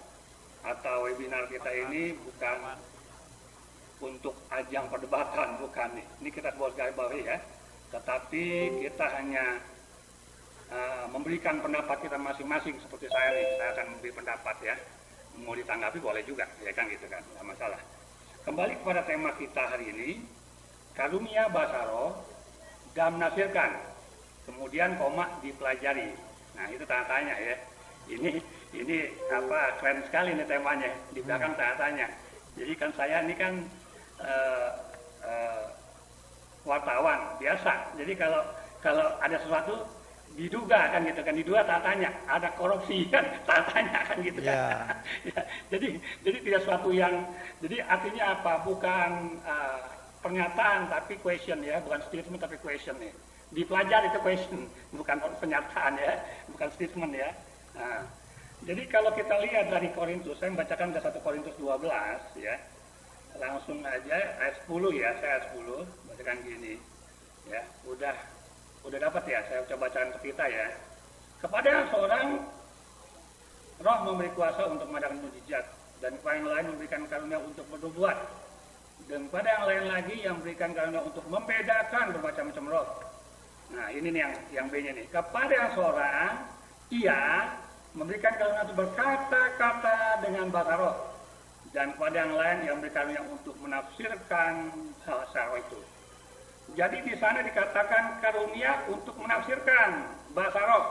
atau webinar kita ini bukan untuk ajang perdebatan, bukan nih. Ini kita buat garis bawahi ya. Tetapi kita hanya memberikan pendapat kita masing-masing seperti saya nih. Saya akan memberi pendapat ya. Mau ditanggapi boleh juga, ya kan gitu kan, tidak masalah. Kembali kepada tema kita hari ini, karunia bahasa roh dan menafsirkan. Kemudian koma dipelajari. Nah itu tanda tanya ya. Ini apa keren sekali nih temanya. Di belakang tanda tanya. Jadi kan saya ini kan wartawan biasa. Jadi kalau ada sesuatu diduga kan gitu kan, diduga tanda tanya, ada korupsi kan tanda tanya kan gitu kan. Ya, jadi tidak sesuatu yang, jadi artinya apa? Bukan pernyataan tapi question ya, bukan statement tapi question ya. Dipelajari itu question, bukan pernyataan ya, bukan statement ya. Nah, jadi kalau kita lihat dari Korintus, saya membacakan ke 1 Korintus 12 ya. Langsung aja ayat 10 ya, saya ayat 10 bacakan gini ya. Udah dapat ya, saya coba bacakan ke kita ya. Kepada seorang roh memberi kuasa untuk mengadakan mujizat, dan kepada yang lain memberikan karunia untuk bernubuat, dan kepada yang lain lagi yang memberikan karunia untuk membedakan bermacam-macam roh. Nah ini nih yang B-nya nih. Kepada yang seorang ia memberikan karunia untuk berkata-kata dengan bahasa roh, dan kepada yang lain yang memberikan karunia untuk menafsirkan bahasa roh itu. Jadi di sana dikatakan karunia untuk menafsirkan bahasa roh,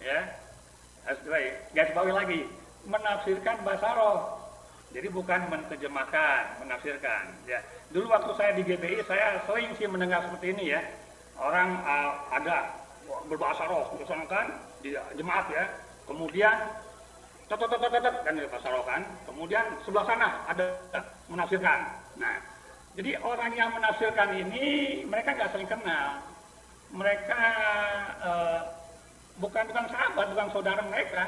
ya. Garis bawahi lagi, menafsirkan bahasa roh. Jadi bukan menerjemahkan, menafsirkan. Ya. Dulu waktu saya di GBI, saya sering sih mendengar seperti ini ya. Orang ada berbahasa roh, misalkan di jemaat ya. Kemudian kan di bahasa roh kan. Kemudian sebelah sana ada menafsirkan. Nah. Jadi orang yang menafsirkan ini mereka nggak saling kenal, mereka bukan sahabat, bukan saudara mereka,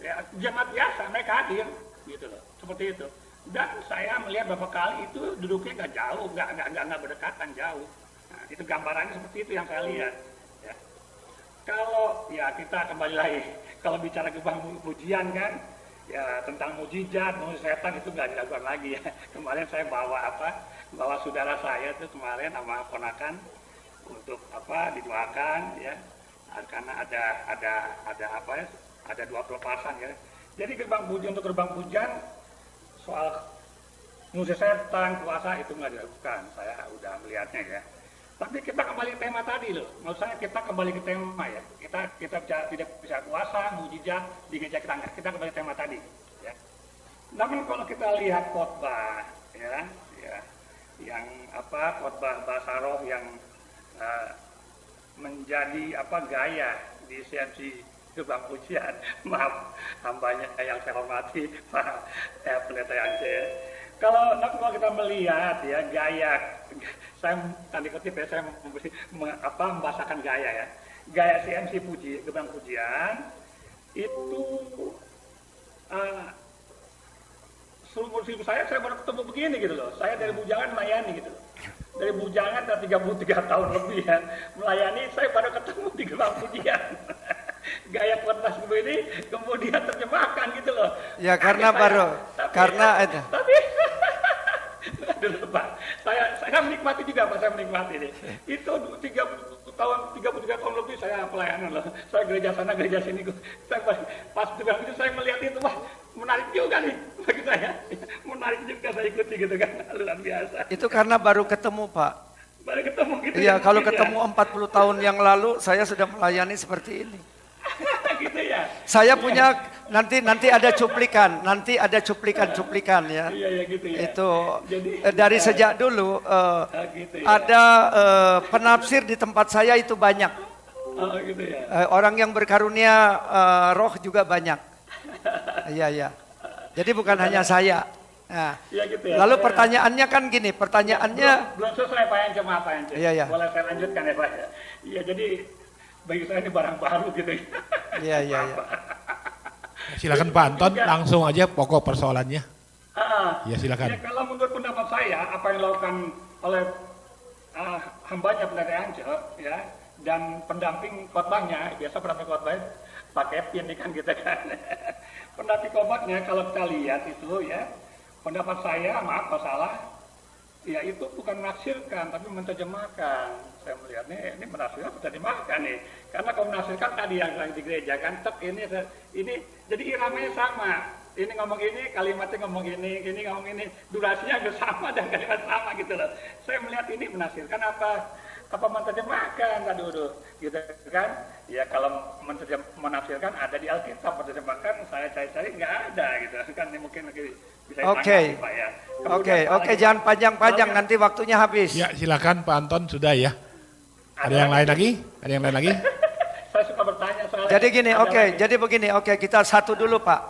ya, jemaat biasa, mereka hadir, gitu loh, seperti itu. Dan saya melihat beberapa kali itu duduknya nggak jauh, nggak berdekatan jauh. Nah, itu gambarannya seperti itu yang saya lihat. Ya. Kalau ya kita kembali lagi, kalau bicara gerbang pujian kan, ya tentang mujizat, setan itu nggak dilakukan lagi ya. Kemarin saya bawa saudara saya itu kemarin sama ponakan untuk didoakan ya, karena ada 2 pelepasan ya. Jadi untuk gerbang pujian soal mengusir setan, kuasa itu nggak dilakukan, saya udah melihatnya ya. Tapi kita kembali ke tema tadi loh, maksud saya kita kembali ke tema ya. Kita tidak bisa kuasa, mujizat di gereja kita enggak. Kita kembali ke tema tadi ya. Namun kalau kita lihat khotbah, yang khotbah bahasa roh yang menjadi gaya di CMC Gerbang Pujian, maaf hambanya yang saya hormati Pak Pendeta Yance. Kalau kita melihat ya gaya, saya tadi kutip ya, saya membahasakan gaya ya, gaya CMC Gerbang Pujian itu seumur hidup saya baru ketemu begini gitu loh. Saya dari bujangan melayani gitu loh. Dari bujangan 33 tahun lebih ya melayani, saya baru ketemu di Gerbang Pujian. Gaya khotbah ini kemudian terjemahkan gitu loh. Ya karena tapi dulu Pak, saya menikmati juga Pak, saya menikmati ini. Itu 33 tahun lebih saya pelayanan loh. Saya gereja sana, gereja sini. Saya pas juga itu saya melihat itu, wah menarik juga nih bagi saya. Menarik juga saya ikuti gitu kan, luar biasa. Itu karena baru ketemu Pak. Baru ketemu gitu. Iya, kalau ketemu 40 tahun yang lalu saya sudah melayani seperti ini. Gitu ya. Saya punya nanti ada cuplikan ya. Iya gitu ya. Itu Jadi, dari sejak dulu gitu ya. ada penafsir di tempat saya itu banyak. Gitu ya. Orang yang berkarunia roh juga banyak. Iya. Jadi bukan hanya saya. Nah, Ya, gitu ya. lalu pertanyaannya kan gini, pertanyaannya belum selesai Pak Yance, maaf Pak Yance. Iya. Boleh saya lanjutkan ya Pak? Iya, jadi bagi saya ini barang baru gitu ya. Iya. Silakan Pak Anton, langsung aja pokok persoalannya. Ya silakan. Ya, kalau menurut pendapat saya, apa yang dilakukan oleh hambanya Pendeta Yance ya, dan pendamping khotbahnya, biasa pendamping khotbahnya pakai pin kan gitu kan. Pendamping khotbahnya kalau kita lihat itu ya, pendapat saya, maaf kalau salah, ya itu bukan menafsirkan tapi menerjemahkan. Saya melihatnya ini menafsirkan menerjemahkan nih. Karena kalau menafsirkan tadi yang di gereja kan, ini jadi iramanya sama. Ini ngomong ini, kalimatnya ngomong ini ngomong ini, durasinya hampir sama dan kalimat sama gitu loh. Saya melihat ini menafsirkan apa menerjemahkan tadi dulu gitu kan. Ya kalau menafsirkan ada di Alkitab, menerjemahkan saya cari-cari nggak ada gitu kan. Ini mungkin bisa Oke. Pak ya. Oke, jangan panjang-panjang nanti waktunya habis. Ya silakan Pak Anton, sudah ya. Ada yang lain lagi? Saya suka bertanya soalnya. Jadi gini, jadi begini, kita satu dulu Pak.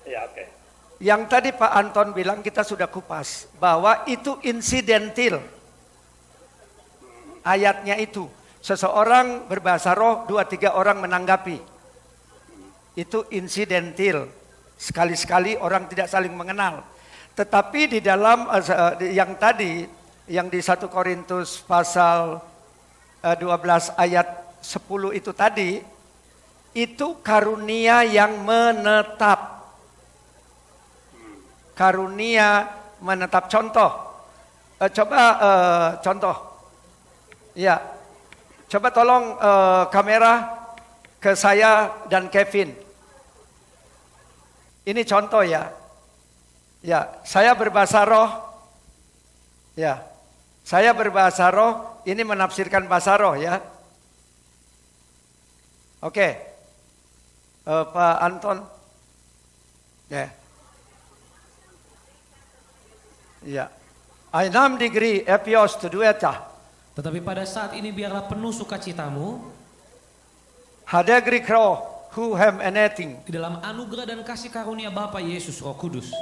Ya, oke. Yang tadi Pak Anton bilang kita sudah kupas bahwa itu insidentil. Ayatnya itu seseorang berbahasa roh, 2-3 orang menanggapi. Itu insidentil. Sekali-sekali orang tidak saling mengenal. Tetapi di dalam yang tadi, yang di 1 Korintus pasal 12 ayat 10 itu tadi, itu karunia yang menetap. Karunia menetap. Contoh, contoh. Ya, coba tolong kamera ke saya dan Kevin. Ini contoh ya. Ya, saya berbahasa roh. Ya, saya berbahasa roh. Ini menafsirkan bahasa roh ya. Oke, Pak Anton. Ya. Ya. Ainam degree epios to dueta. Tetapi pada saat ini biarlah penuh sukacitamu Hadegri kro who have anything. di dalam anugerah dan kasih karunia Bapa Yesus Roh Kudus.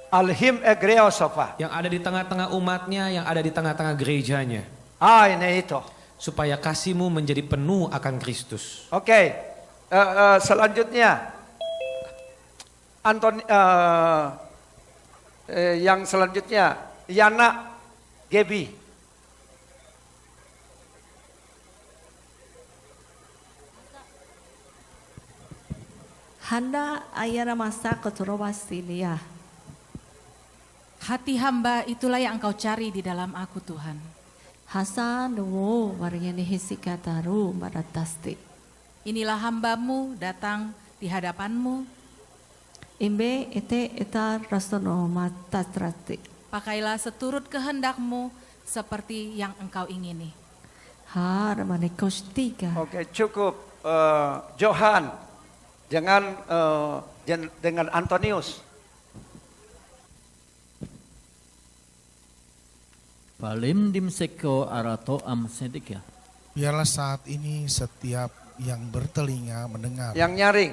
Alhim egreosofa. Yang ada di tengah-tengah umatnya, yang ada di tengah-tengah gerejanya. Ini itu. Supaya kasihmu menjadi penuh akan Kristus. Oke, selanjutnya Anton, yang selanjutnya Yana Gebi. Handa ayana masa keturobasilia. Hati hamba itulah yang engkau cari di dalam aku Tuhan. Hasa nuwo waryani hisikataru madatasti. Inilah hambamu datang di hadapanmu. Imbe ete eta rasono matastrati. Pakailah seturut kehendakmu seperti yang engkau ingini. Har manikostiga. Oke, cukup. Johan, jangan dengan Antonius. Palimdim seko arato am sedikya. Biarlah saat ini setiap yang bertelinga mendengar. Yang nyaring.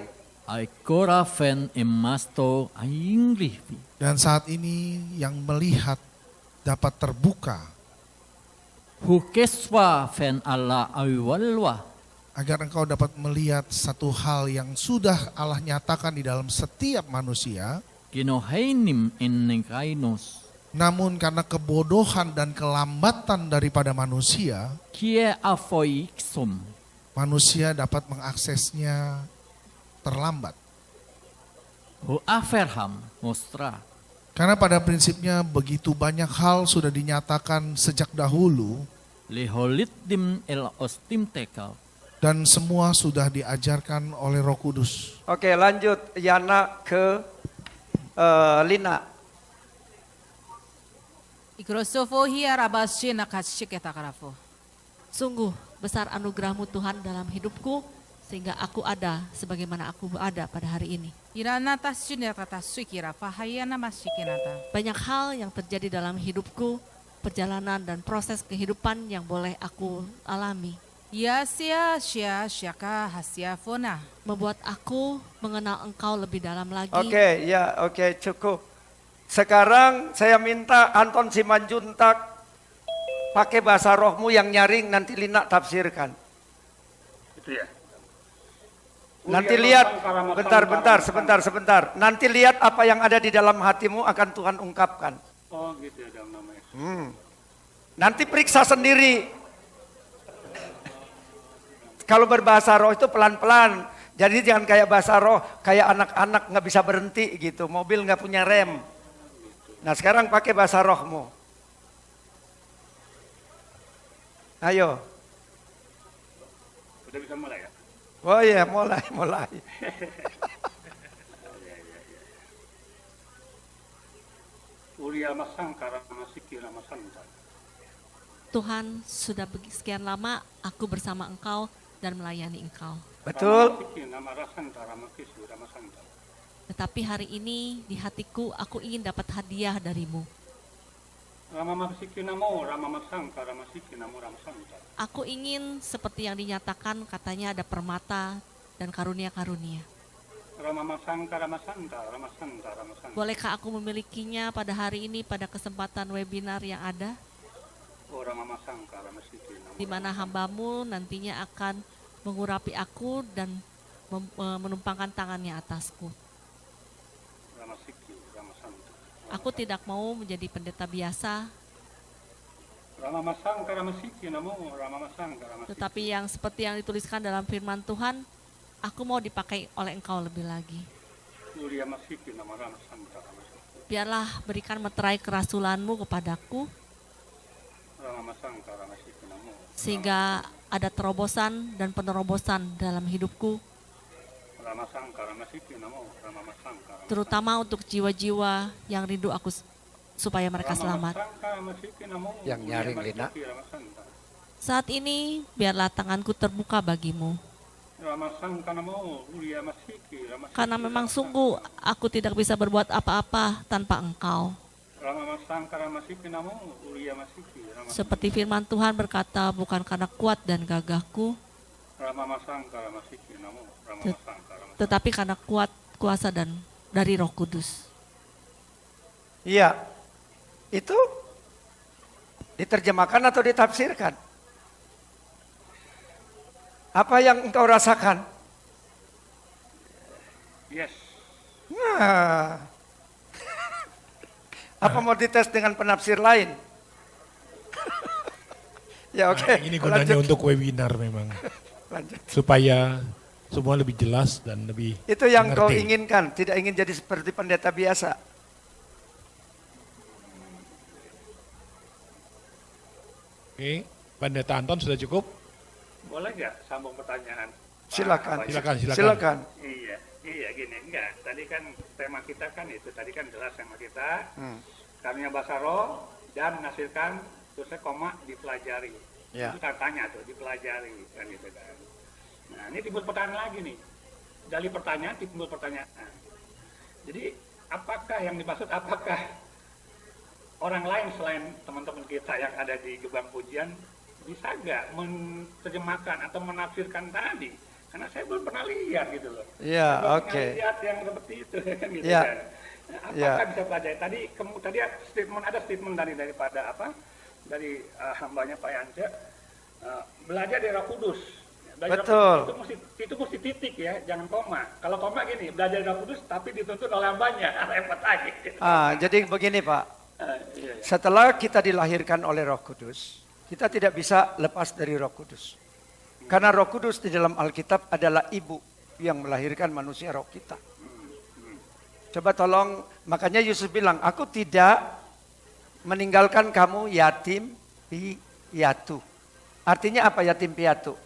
Aikora fen emasto ainglifi. Dan saat ini yang melihat dapat terbuka. Hukeswa fen alla awalwa. Agar engkau dapat melihat satu hal yang sudah Allah nyatakan di dalam setiap manusia. Ginohainim innekainos. Namun karena kebodohan dan kelambatan daripada manusia, Kie afoiksum. manusia dapat mengaksesnya terlambat. Hu aferham mostra. Karena pada prinsipnya begitu banyak hal sudah dinyatakan sejak dahulu Liholitdim el ostim tekal. dan semua sudah diajarkan oleh Roh Kudus. Oke, lanjut Yana ke Lina. Ikrosofo hia rabashe nakashike takarafo. Sungguh besar anugerahmu Tuhan dalam hidupku, sehingga aku ada sebagaimana aku ada pada hari ini. Iranata sunirata sukira fahayana mashikinata. Banyak hal yang terjadi dalam hidupku, perjalanan dan proses kehidupan yang boleh aku alami. Yasia shia syaka hasia fona. Membuat aku mengenal Engkau lebih dalam lagi. Oke, ya, oke, cukup. Sekarang saya minta Anton Simanjuntak pakai bahasa rohmu yang nyaring, nanti Lina tafsirkan. Itu ya. Nanti lihat, sebentar. Nanti lihat apa yang ada di dalam hatimu akan Tuhan ungkapkan. Oh gitu ya dalam nama Yesus. Nanti periksa sendiri. Kalau berbahasa roh itu pelan-pelan. Jadi jangan kayak bahasa roh, kayak anak-anak nggak bisa berhenti gitu. Mobil nggak punya rem. Nah sekarang pakai bahasa rohmu. Ayo. Udah bisa mulai ya? Oh iya, mulai. Uria masangkara masikira masanta. Tuhan, sudah sekian lama aku bersama Engkau dan melayani Engkau. Betul. Nama rasanta ramakisu ramasanta. Tetapi hari ini di hatiku aku ingin dapat hadiah darimu. Rama masikinamo, rama masangka, rama sikinamo, rama santa. Aku ingin seperti yang dinyatakan katanya ada permata dan karunia-karunia. Rama masangka, rama santa, rama santa, rama santa. Bolehkah aku memilikinya pada hari ini pada kesempatan webinar yang ada? Oh, rama masangka, rama sikinamo. Di mana hambamu nantinya akan mengurapi aku dan menumpangkan tangannya atasku. Rama siki, rama santa. Aku tidak mau menjadi pendeta biasa, Rama masangka, rama sikinamo, rama masangka, rama siki. tetapi yang seperti yang dituliskan dalam firman Tuhan, aku mau dipakai oleh Engkau lebih lagi. Uria masikinamo, rama santa, rama santa. Biarlah berikan meterai kerasulanmu kepadaku, Rama masangka, rama sikinamo. sehingga ada terobosan dan penerobosan dalam hidupku, Rama sangka, rama sikinamo, rama masangka, rama terutama untuk jiwa-jiwa yang rindu aku supaya mereka selamat. Yang nyaring, Lina. Saat ini biarlah tanganku terbuka bagimu, karena memang sungguh aku tidak bisa berbuat apa-apa tanpa Engkau. Seperti firman Tuhan berkata, bukan karena kuat dan gagahku, tetapi karena kuat kuasa dan dari Roh Kudus. Iya, itu diterjemahkan atau ditafsirkan? Apa yang engkau rasakan? Yes. Nah, apa mau dites dengan penafsir lain? Ya oke. Nah, ini gunanya untuk webinar memang. Lanjut. Supaya semua lebih jelas dan lebih Itu yang kau mengerti. inginkan, tidak ingin jadi seperti pendeta biasa. Oke, Pendeta Anton sudah cukup? Boleh nggak sambung pertanyaan? Silakan. Silakan. Iya gini, enggak. Tadi kan tema kita kan itu, tadi kan jelas tema kita. Karunia bahasa roh dan menghasilkan terusnya koma dipelajari. Ya. Itu tanya tuh, dipelajari kan gitu kan. Nah, ini timbul pertanyaan lagi nih. Dari pertanyaan timbul pertanyaan. Jadi, apakah yang dimaksud apakah orang lain selain teman-teman kita yang ada di gerbang pujian bisa nggak menerjemahkan atau menafsirkan tadi? Karena saya belum pernah lihat gitu loh. Iya, Saya belum oke. pernah lihat yang seperti itu kan gitu Iya. kan. Nah, apakah Iya. bisa pelajari? Tadi ada statement daripada apa? Dari hambanya Pak Yance, belajar dari Roh Kudus. Belajar Betul. Roh Kudus itu mesti titik ya, jangan koma. Kalau koma gini, belajar dari Roh Kudus tapi dituntut oleh hambanya, repot lagi. Jadi begini Pak, Iya. setelah kita dilahirkan oleh Roh Kudus, kita tidak bisa lepas dari Roh Kudus. Karena Roh Kudus di dalam Alkitab adalah ibu yang melahirkan manusia roh kita. Coba tolong, makanya Yusuf bilang, aku tidak meninggalkan kamu yatim piatu. Artinya apa yatim piatu?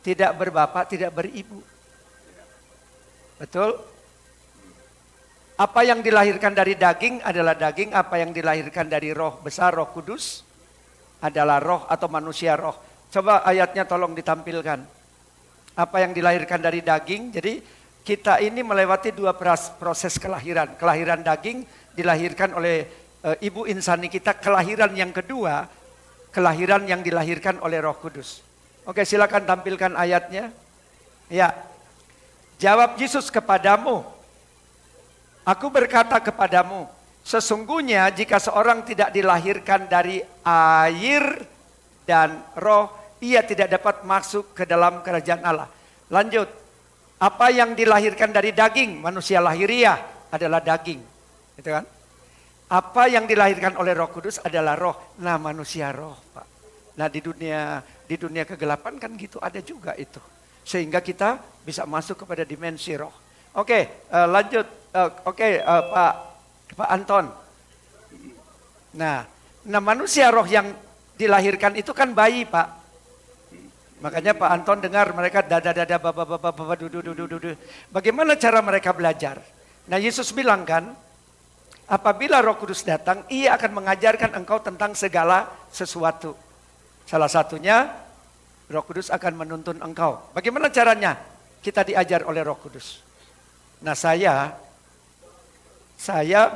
Tidak berbapak, tidak beribu. Betul? Apa yang dilahirkan dari daging adalah daging, apa yang dilahirkan dari roh besar, Roh Kudus adalah roh atau manusia roh. Coba ayatnya tolong ditampilkan. Apa yang dilahirkan dari daging, jadi kita ini melewati dua proses kelahiran. Kelahiran daging dilahirkan oleh ibu insani kita, kelahiran yang kedua, kelahiran yang dilahirkan oleh Roh Kudus. Oke, silakan tampilkan ayatnya. Ya. Jawab Yesus kepadamu, aku berkata kepadamu, sesungguhnya jika seorang tidak dilahirkan dari air dan roh, ia tidak dapat masuk ke dalam kerajaan Allah. Lanjut, apa yang dilahirkan dari daging, manusia lahiriah adalah daging. Gitu kan? Apa yang dilahirkan oleh Roh Kudus adalah roh. Nah, manusia roh, Pak. Nah, di dunia kegelapan kan gitu ada juga itu. Sehingga kita bisa masuk kepada dimensi roh. Oke, lanjut. Pak Anton. Nah, manusia roh yang dilahirkan itu kan bayi, Pak. Makanya Pak Anton dengar mereka dada baba dudu. Bagaimana cara mereka belajar? Nah, Yesus bilang kan, apabila Roh Kudus datang, ia akan mengajarkan engkau tentang segala sesuatu. Salah satunya, Roh Kudus akan menuntun engkau. Bagaimana caranya? Kita diajar oleh Roh Kudus. Nah, saya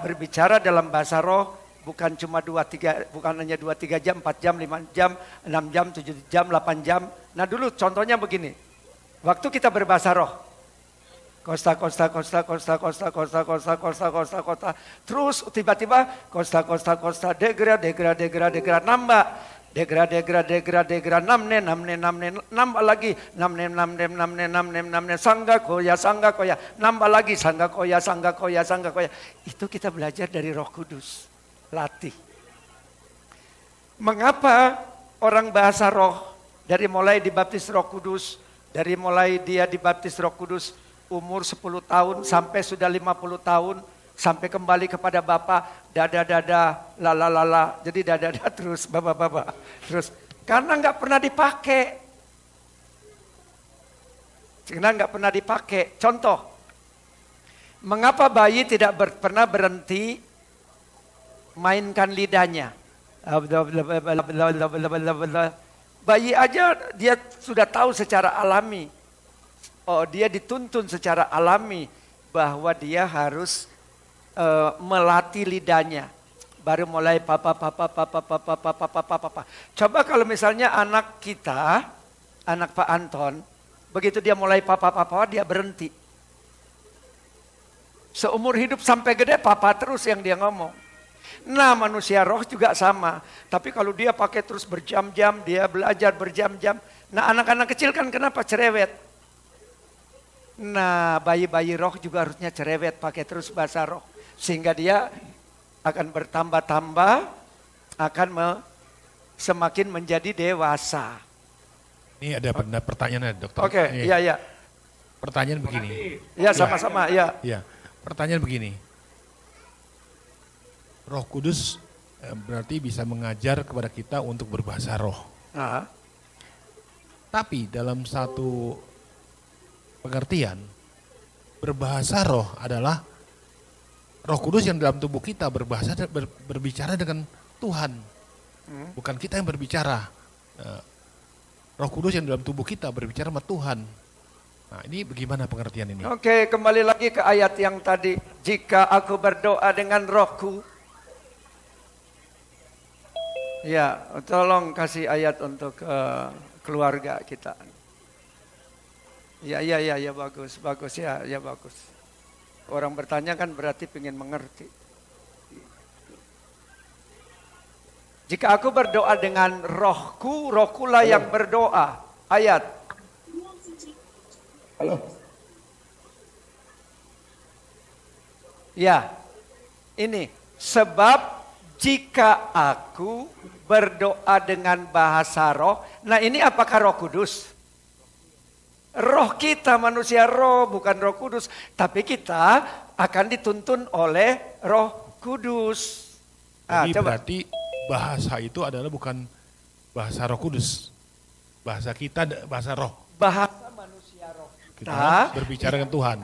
berbicara dalam bahasa roh bukan cuma 2-3, bukan hanya 2-3 jam, 4 jam, 5 jam, 6 jam, 7 jam, 8 jam. Nah, dulu contohnya begini. Waktu kita berbahasa roh, kosta. Terus tiba-tiba kosta, degra, nambah. Degra, namne, nambah lagi, namne, sangga koya, nambah lagi, sangga koya. Itu kita belajar dari Roh Kudus, latih. Mengapa orang bahasa roh, dari mulai dibaptis Roh Kudus, dari mulai dia dibaptis Roh Kudus, umur 10 tahun sampai sudah 50 tahun, sampai kembali kepada Bapa, dada, lala, jadi dada terus, baba, terus. Karena nggak pernah dipakai. Contoh, mengapa bayi tidak pernah berhenti mainkan lidahnya? Bayi aja dia sudah tahu secara alami. Oh, dia dituntun secara alami bahwa dia harus melatih lidahnya. Baru mulai papa. Coba kalau misalnya anak kita, anak Pak Anton, begitu dia mulai papa, dia berhenti. Seumur hidup sampai gede papa terus yang dia ngomong. Nah, manusia roh juga sama. Tapi kalau dia pakai terus berjam-jam, dia belajar berjam-jam. Nah, anak-anak kecil kan kenapa cerewet? Nah, bayi-bayi roh juga harusnya cerewet, pakai terus bahasa roh. Sehingga dia akan bertambah-tambah, akan semakin menjadi dewasa. Ini ada pertanyaan dokter. Oke, iya. Pertanyaan begini. Ya, sama-sama, ya. Ya, pertanyaan begini. Roh Kudus berarti bisa mengajar kepada kita untuk berbahasa roh. Nah. Tapi dalam satu pengertian, berbahasa roh adalah Roh Kudus yang dalam tubuh kita berbicara dengan Tuhan. Bukan kita yang berbicara. Roh Kudus yang dalam tubuh kita berbicara sama Tuhan. Nah, ini bagaimana pengertian ini? Oke, kembali lagi ke ayat yang tadi. Jika aku berdoa dengan rohku, Ya, tolong kasih ayat untuk keluarga kita. Ya, bagus ya bagus. Orang bertanya kan berarti ingin mengerti. Jika aku berdoa dengan rohku, rohkulah yang berdoa. Ayat. Halo. Ya, ini sebab jika aku berdoa dengan bahasa roh, nah ini apakah Roh Kudus? Roh kita manusia roh, bukan Roh Kudus, tapi kita akan dituntun oleh Roh Kudus. Jadi Coba. berarti bahasa itu adalah bukan bahasa Roh Kudus, bahasa kita bahasa roh. Bahasa manusia roh Kita berbicara dengan Tuhan,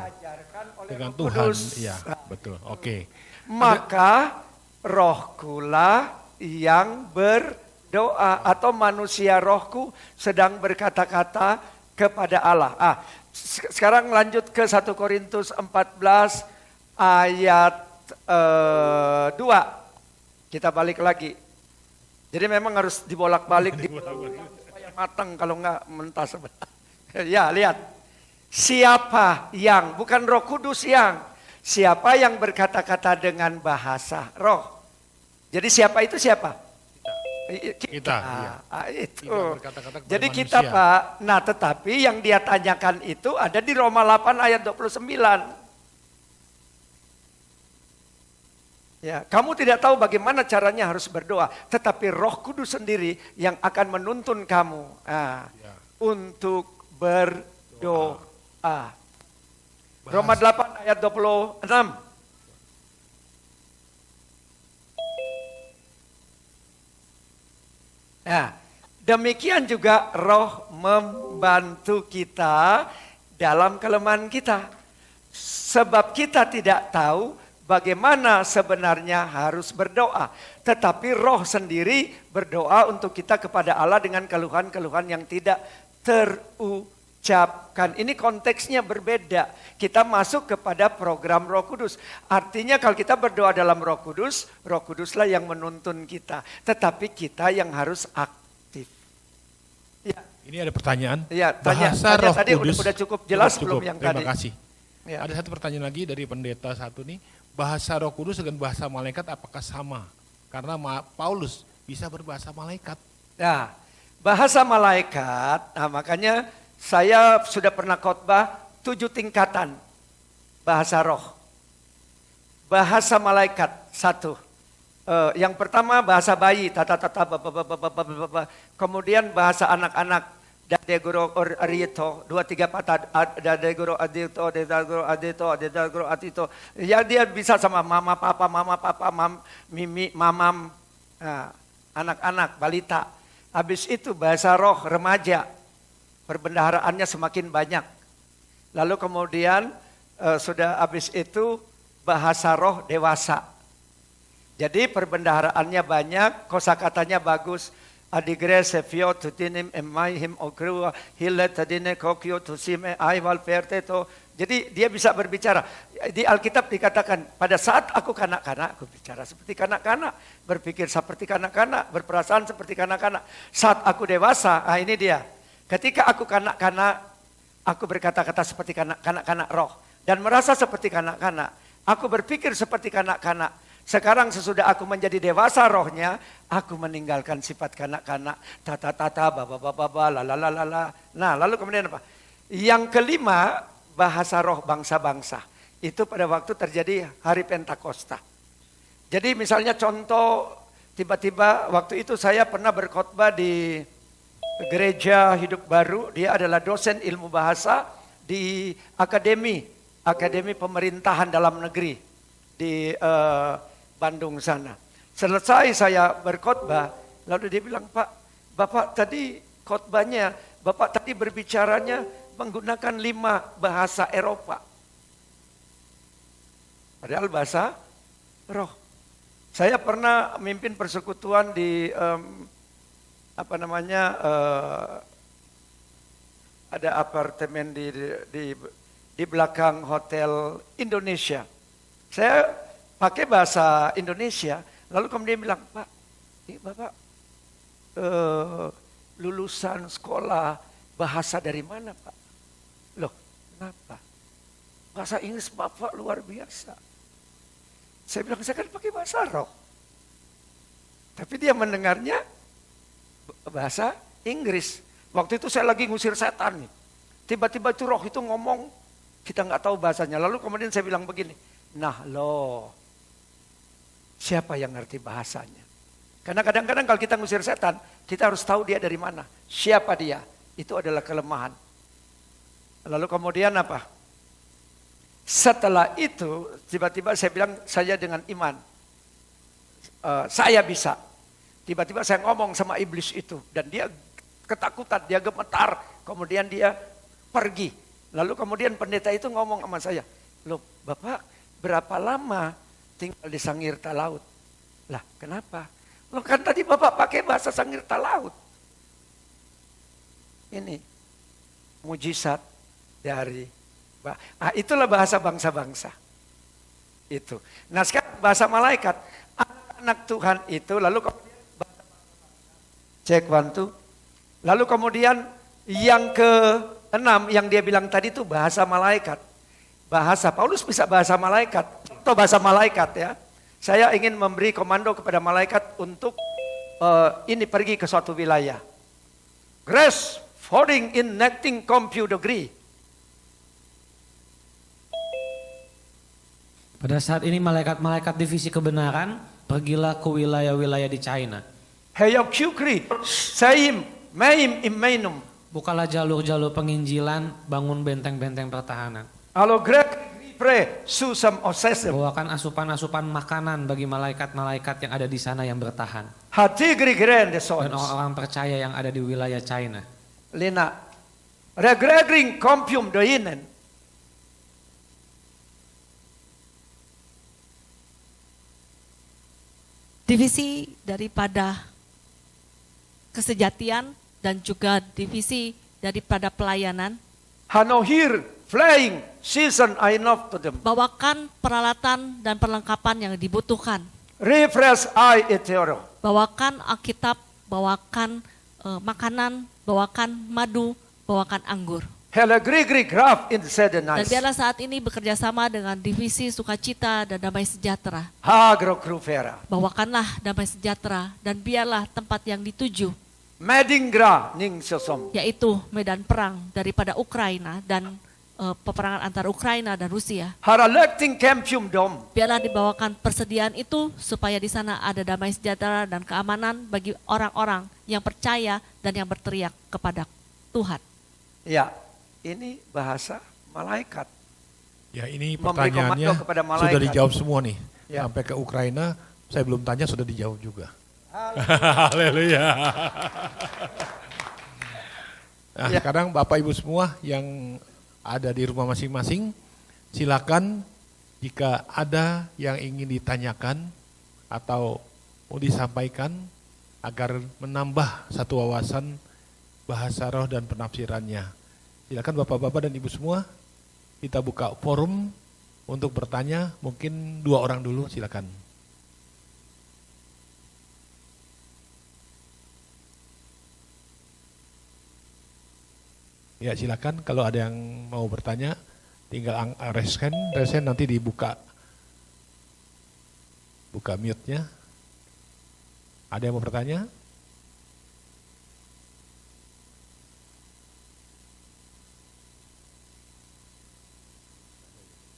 dengan Roh Tuhan, Kudus. iya betul. Oke. Maka rohkulah yang berdoa, atau manusia rohku sedang berkata-kata kepada Allah. Sekarang lanjut ke 1 Korintus 14 ayat 2. Kita balik lagi. Jadi memang harus dibolak-balik supaya matang, kalau enggak mentah sebentar. Ya, lihat. Siapa yang, bukan Roh Kudus yang, siapa yang berkata-kata dengan bahasa roh. Jadi siapa itu siapa? Kita, iya. Itu. Tidak berkata-kata kepada Jadi manusia. kita Pak, nah tetapi yang dia tanyakan itu ada di Roma 8 ayat 29. Ya, kamu tidak tahu bagaimana caranya harus berdoa, tetapi Roh Kudus sendiri yang akan menuntun kamu untuk berdoa. Roma 8 ayat 26. Nah, demikian juga Roh membantu kita dalam kelemahan kita. Sebab kita tidak tahu bagaimana sebenarnya harus berdoa. Tetapi Roh sendiri berdoa untuk kita kepada Allah dengan keluhan-keluhan yang tidak terucapkan. Ini konteksnya berbeda. Kita masuk kepada program Roh Kudus. Artinya kalau kita berdoa dalam Roh Kuduslah yang menuntun kita. Tetapi kita yang harus aktif. Ya. Ini ada pertanyaan. Ya, tanya Roh tadi Kudus. udah cukup jelas Cukup, belum yang terima tadi? kasih. Ya. Ada satu pertanyaan lagi dari pendeta satu nih. Bahasa Roh Kudus dengan bahasa malaikat apakah sama? Karena Paulus bisa berbahasa malaikat. Nah, bahasa malaikat, nah makanya saya sudah pernah khotbah 7 tingkatan bahasa roh. Bahasa malaikat 1. Yang pertama bahasa bayi, tata-tata, kemudian bahasa anak-anak, dadegoro arito, 2-3 patah, dadegoro adito, dadegoro atito. Ya dia bisa sama mama, papa, mimi, mamam, anak-anak, balita. Habis itu bahasa roh remaja, perbendaharaannya semakin banyak. Lalu kemudian sudah habis itu bahasa roh dewasa. Jadi perbendaharaannya banyak, kosakatanya bagus. Adigre sevio tutinim emai him okrua hilet tadine kokio tusime aiwal perteto. Jadi dia bisa berbicara. Di Alkitab dikatakan pada saat aku kanak-kanak, aku bicara seperti kanak-kanak, berpikir seperti kanak-kanak, berperasaan seperti kanak-kanak. Saat aku dewasa, ini dia. Ketika aku kanak-kanak, aku berkata-kata seperti kanak-kanak roh dan merasa seperti kanak-kanak. Aku berpikir seperti kanak-kanak. Sekarang sesudah aku menjadi dewasa rohnya, aku meninggalkan sifat kanak-kanak, tata-tata, baba-baba, lalalala. Nah, lalu kemudian apa? Yang kelima, bahasa roh bangsa-bangsa. Itu pada waktu terjadi hari Pentakosta. Jadi misalnya contoh, tiba-tiba waktu itu saya pernah berkhotbah di gereja Hidup Baru. Dia adalah dosen ilmu bahasa di akademi pemerintahan dalam negeri di Bandung sana. Selesai saya berkhotbah, lalu dia bilang, Pak, Bapak tadi khotbahnya, Bapak tadi berbicaranya menggunakan 5 bahasa Eropa. Padahal bahasa roh. Saya pernah memimpin persekutuan di ada apartemen di belakang hotel Indonesia. Saya pakai bahasa Indonesia, lalu kemudian bilang, Pak, ini Bapak lulusan sekolah bahasa dari mana Pak? Loh, kenapa? Bahasa Inggris Bapak luar biasa. Saya bilang, saya kan pakai bahasa roh. Tapi dia mendengarnya bahasa Inggris. Waktu itu saya lagi ngusir setan nih. Tiba-tiba itu roh itu ngomong, kita nggak tahu bahasanya. Lalu kemudian saya bilang begini, nah loh, siapa yang ngerti bahasanya? Karena kadang-kadang kalau kita ngusir setan, kita harus tahu dia dari mana. Siapa dia? Itu adalah kelemahan. Lalu kemudian apa? Setelah itu, tiba-tiba saya bilang, saya dengan iman, saya bisa. Tiba-tiba saya ngomong sama iblis itu, dan dia ketakutan, dia gemetar, kemudian dia pergi. Lalu kemudian pendeta itu ngomong sama saya, loh Bapak berapa lama tinggal di Sangirta Laut? Lah kenapa? Loh kan tadi Bapak pakai bahasa Sangirta Laut. Ini mujizat dari, itulah bahasa bangsa-bangsa. Itu. Nah sekarang bahasa malaikat, anak Tuhan itu, lalu kemudian cek one, lalu kemudian yang ke-6 yang dia bilang tadi itu bahasa malaikat. Bahasa, Paulus bisa bahasa malaikat, contoh bahasa malaikat ya. Saya ingin memberi komando kepada malaikat untuk ini pergi ke suatu wilayah. Grace Fording in Netting Compute Degree. Pada saat ini malaikat-malaikat divisi kebenaran pergilah ke wilayah-wilayah di China. Hayok Kyukri, Saim, Maim, Imenum. Bukalah jalur-jalur penginjilan, bangun benteng-benteng pertahanan. Alo Greg, Pre, Susam Osesem. Bawakan asupan-asupan makanan bagi malaikat-malaikat yang ada di sana yang bertahan. Hati Grigren Dan Desonos. orang-orang percaya yang ada di wilayah China. Lina, Regregring Compium Doinen. Divisi daripada kesejatian dan juga divisi daripada pelayanan. Hanohir, Flying, Season I know to them. Bawakan peralatan dan perlengkapan yang dibutuhkan. Refresh I etero. Bawakan Alkitab, bawakan makanan, bawakan madu, bawakan anggur. Hele Grigri Graf in Dan Sedenais. biarlah saat ini bekerja sama dengan divisi sukacita dan damai sejahtera. Hagro Kruvera. Bawakanlah damai sejahtera dan biarlah tempat yang dituju, Medingra Ning Sosom. yaitu medan perang daripada Ukraina dan peperangan antara Ukraina dan Rusia. Haralekting Campium Dom. Biarlah dibawakan persediaan itu supaya di sana ada damai sejahtera dan keamanan bagi orang-orang yang percaya dan yang berteriak kepada Tuhan. Ya, ini bahasa malaikat. Ya ini Memberi pertanyaannya komando kepada malaikat. sudah dijawab semua nih. Ya. Sampai ke Ukraina, saya belum tanya sudah dijawab juga. Haleluya. Nah, Ya. sekarang Bapak Ibu semua yang ada di rumah masing-masing, silakan jika ada yang ingin ditanyakan atau mau disampaikan agar menambah satu wawasan bahasa roh dan penafsirannya. Silakan Bapak-bapak dan Ibu semua, kita buka forum untuk bertanya, mungkin 2 orang dulu silakan. Ya silakan kalau ada yang mau bertanya tinggal resen nanti dibuka mute-nya. Ada yang mau bertanya?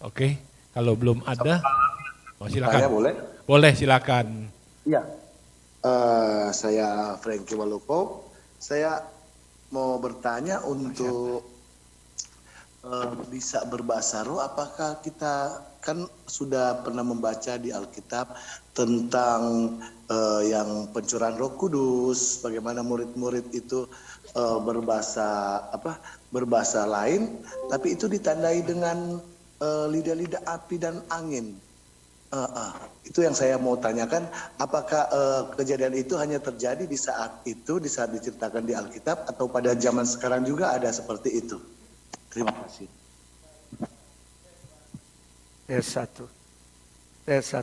Oke, kalau belum ada, silakan. Saya boleh? Boleh silakan. Iya. Saya Frankie Waluko. Saya mau bertanya untuk bisa berbahasa roh, apakah kita kan sudah pernah membaca di Alkitab tentang yang pencurahan Roh Kudus, bagaimana murid-murid itu berbahasa lain, tapi itu ditandai dengan lidah-lidah api dan angin. Itu yang saya mau tanyakan, apakah kejadian itu hanya terjadi di saat itu, di saat diceritakan di Alkitab, atau pada zaman sekarang juga ada seperti itu? Terima kasih. T1.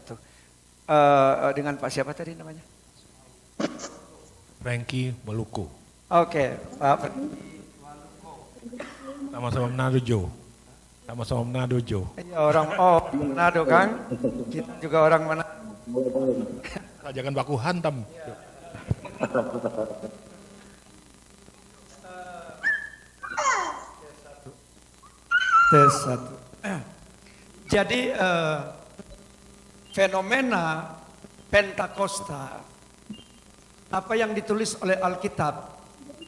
Dengan Pak siapa tadi namanya? Frankie Maluku. Oke, Pak. Sama-sama Manado Jo. Sama-sama Manado Jo. Iya, orang Manado, Kang. Kita juga orang Manado. Jangan baku hantam. Tes satu. Jadi fenomena Pentakosta, apa yang ditulis oleh Alkitab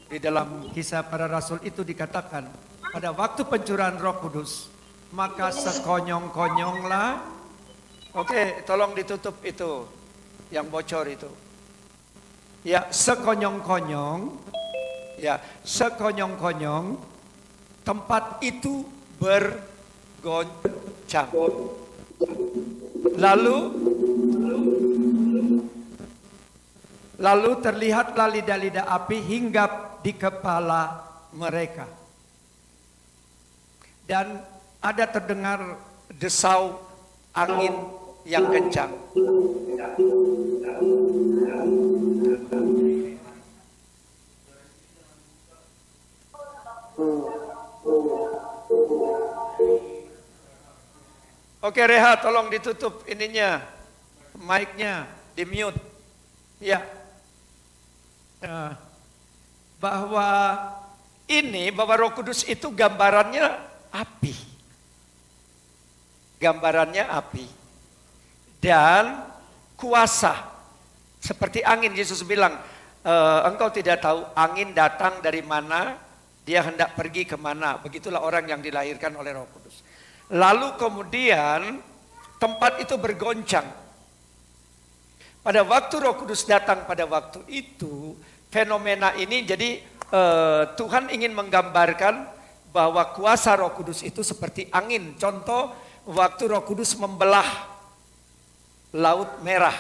di dalam Kisah Para Rasul itu dikatakan pada waktu pencurahan Roh Kudus, maka sekonyong-konyonglah. Oke, tolong ditutup itu yang bocor itu. Ya, sekonyong-konyong, ya, sekonyong-konyong tempat itu bergoncang. Lalu terlihatlah lidah-lidah api hinggap di kepala mereka. Dan ada terdengar desau angin yang kencang. Oke, Reha, tolong ditutup ininya, mic-nya, di mute. Ya, bahwa Roh Kudus itu gambarannya api. Gambarannya api. Dan kuasa. Seperti angin, Yesus bilang, engkau tidak tahu angin datang dari mana, dia hendak pergi kemana. Begitulah orang yang dilahirkan oleh Roh Kudus. Lalu kemudian tempat itu bergoncang. Pada waktu Roh Kudus datang pada waktu itu, fenomena ini jadi Tuhan ingin menggambarkan bahwa kuasa Roh Kudus itu seperti angin. Contoh waktu Roh Kudus membelah Laut Merah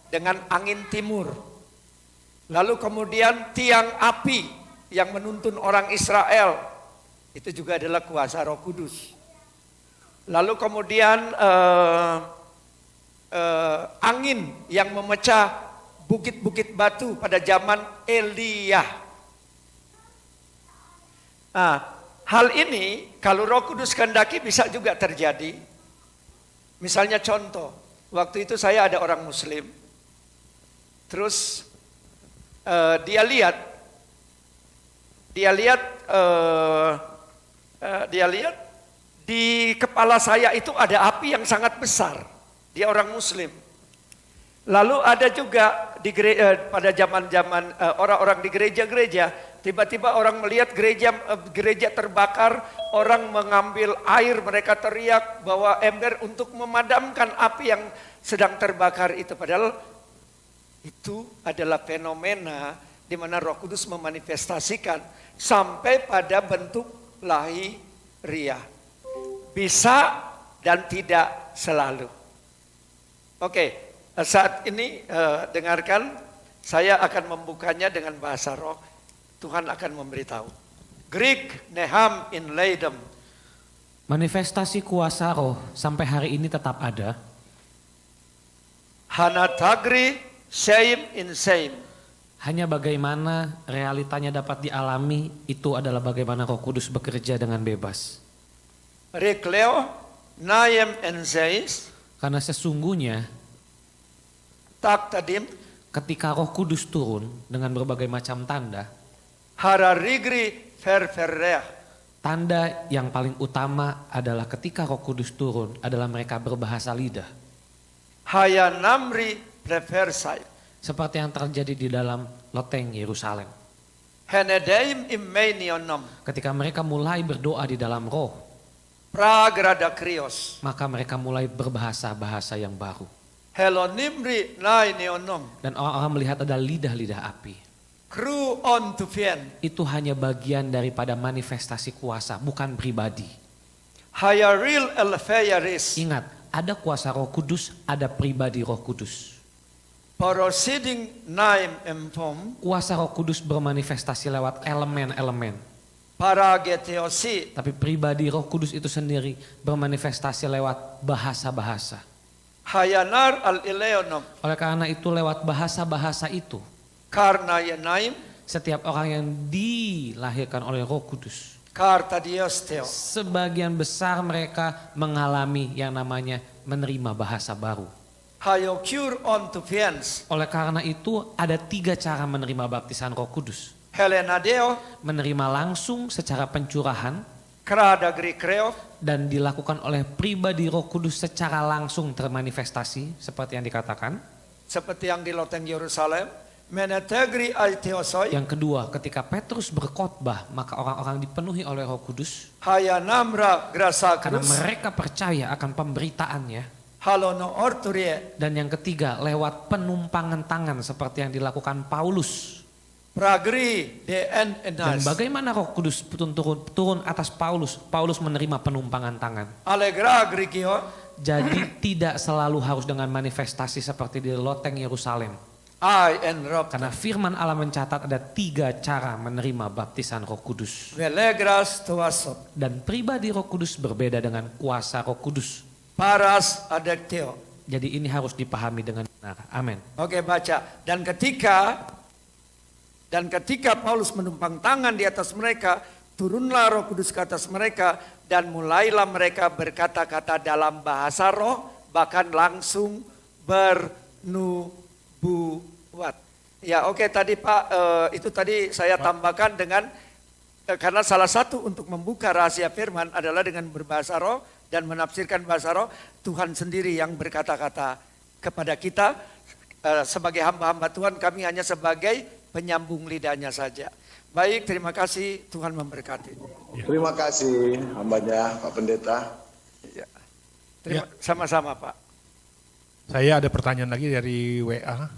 dengan angin timur. Lalu kemudian tiang api yang menuntun orang Israel, itu juga adalah kuasa Roh Kudus. Lalu kemudian angin yang memecah bukit-bukit batu pada zaman Elia. Nah, hal ini kalau Roh Kudus kehendaki bisa juga terjadi. Misalnya contoh, waktu itu saya ada orang Muslim, terus dia lihat di kepala saya itu ada api yang sangat besar. Dia orang Muslim. Lalu ada juga di pada zaman-zaman orang-orang di gereja-gereja, tiba-tiba orang melihat gereja terbakar, orang mengambil air, mereka teriak bawa ember untuk memadamkan api yang sedang terbakar itu. Padahal itu adalah fenomena di mana Roh Kudus memanifestasikan sampai pada bentuk lahiriah. Bisa dan tidak selalu. Oke, saat ini dengarkan, saya akan membukanya dengan bahasa roh. Tuhan akan memberitahu. Greek neham in leidem. Manifestasi kuasa roh sampai hari ini tetap ada. Hanatagri seim in seim. Hanya bagaimana realitanya dapat dialami, itu adalah bagaimana Roh Kudus bekerja dengan bebas. Rekleo naem en zeis. Karena sesungguhnya tak tadim ketika Roh Kudus turun dengan berbagai macam tanda, hararigri ferferreah. Tanda yang paling utama adalah ketika Roh Kudus turun adalah mereka berbahasa lidah. Hayanamri prefersai. Seperti yang terjadi di dalam loteng Yerusalem. Henedeim immenionom. Ketika mereka mulai berdoa di dalam roh, pragrada krios. maka mereka mulai berbahasa-bahasa yang baru. Helonimri nainionom. Dan orang-orang melihat ada lidah-lidah api. Kru on to fien. Itu hanya bagian daripada manifestasi kuasa, bukan pribadi. Hayaril elfeyaris. Ingat, ada kuasa Roh Kudus, ada pribadi Roh Kudus. Proceeding naim empom. Kuasa Roh Kudus bermanifestasi lewat elemen-elemen. Parageteosi. Tapi pribadi Roh Kudus itu sendiri bermanifestasi lewat bahasa-bahasa. Hayanar al ileonom. Oleh karena itu lewat bahasa-bahasa itu, Karena Yenaim, setiap orang yang dilahirkan oleh Roh Kudus, Karta Dios Theo. sebagian besar mereka mengalami yang namanya menerima bahasa baru. Hayo cure on to fiends. Oleh karena itu ada 3 cara menerima baptisan Roh Kudus. Helena Deo, Menerima langsung secara pencurahan Krada Grikreo, dan dilakukan oleh pribadi Roh Kudus secara langsung termanifestasi seperti yang dikatakan. seperti yang di loteng Yerusalem. Menetegri Aiteosoi, Yang kedua, ketika Petrus berkhotbah maka orang-orang dipenuhi oleh Roh Kudus Haya Namra Grasa karena Cruz, mereka percaya akan pemberitaannya. Halono Orturie, Dan yang ketiga, lewat penumpangan tangan seperti yang dilakukan Paulus. Pragri DN Dan Enas, bagaimana Roh Kudus turun atas Paulus? Paulus menerima penumpangan tangan. Allegra Grigio, Jadi tidak selalu harus dengan manifestasi seperti di loteng Yerusalem. I and Rob, Karena firman Allah mencatat ada 3 cara menerima baptisan Roh Kudus. Velegras Tuaso, Dan pribadi Roh Kudus berbeda dengan kuasa Roh Kudus. Paras Adecteo. Jadi ini harus dipahami dengan benar. Amin. Oke, baca. Dan ketika Paulus menumpang tangan di atas mereka, turunlah Roh Kudus ke atas mereka dan mulailah mereka berkata-kata dalam bahasa roh, bahkan langsung bernubuat. Ya, oke, tadi Pak, itu tadi saya tambahkan dengan karena salah satu untuk membuka rahasia firman adalah dengan berbahasa roh dan menafsirkan bahasa roh. Tuhan sendiri yang berkata-kata kepada kita sebagai hamba-hamba Tuhan, kami hanya sebagai penyambung lidahnya saja. Baik, terima kasih, Tuhan memberkati. Terima kasih hambanya Pak Pendeta. Ya. Sama-sama Pak. Saya ada pertanyaan lagi dari WA.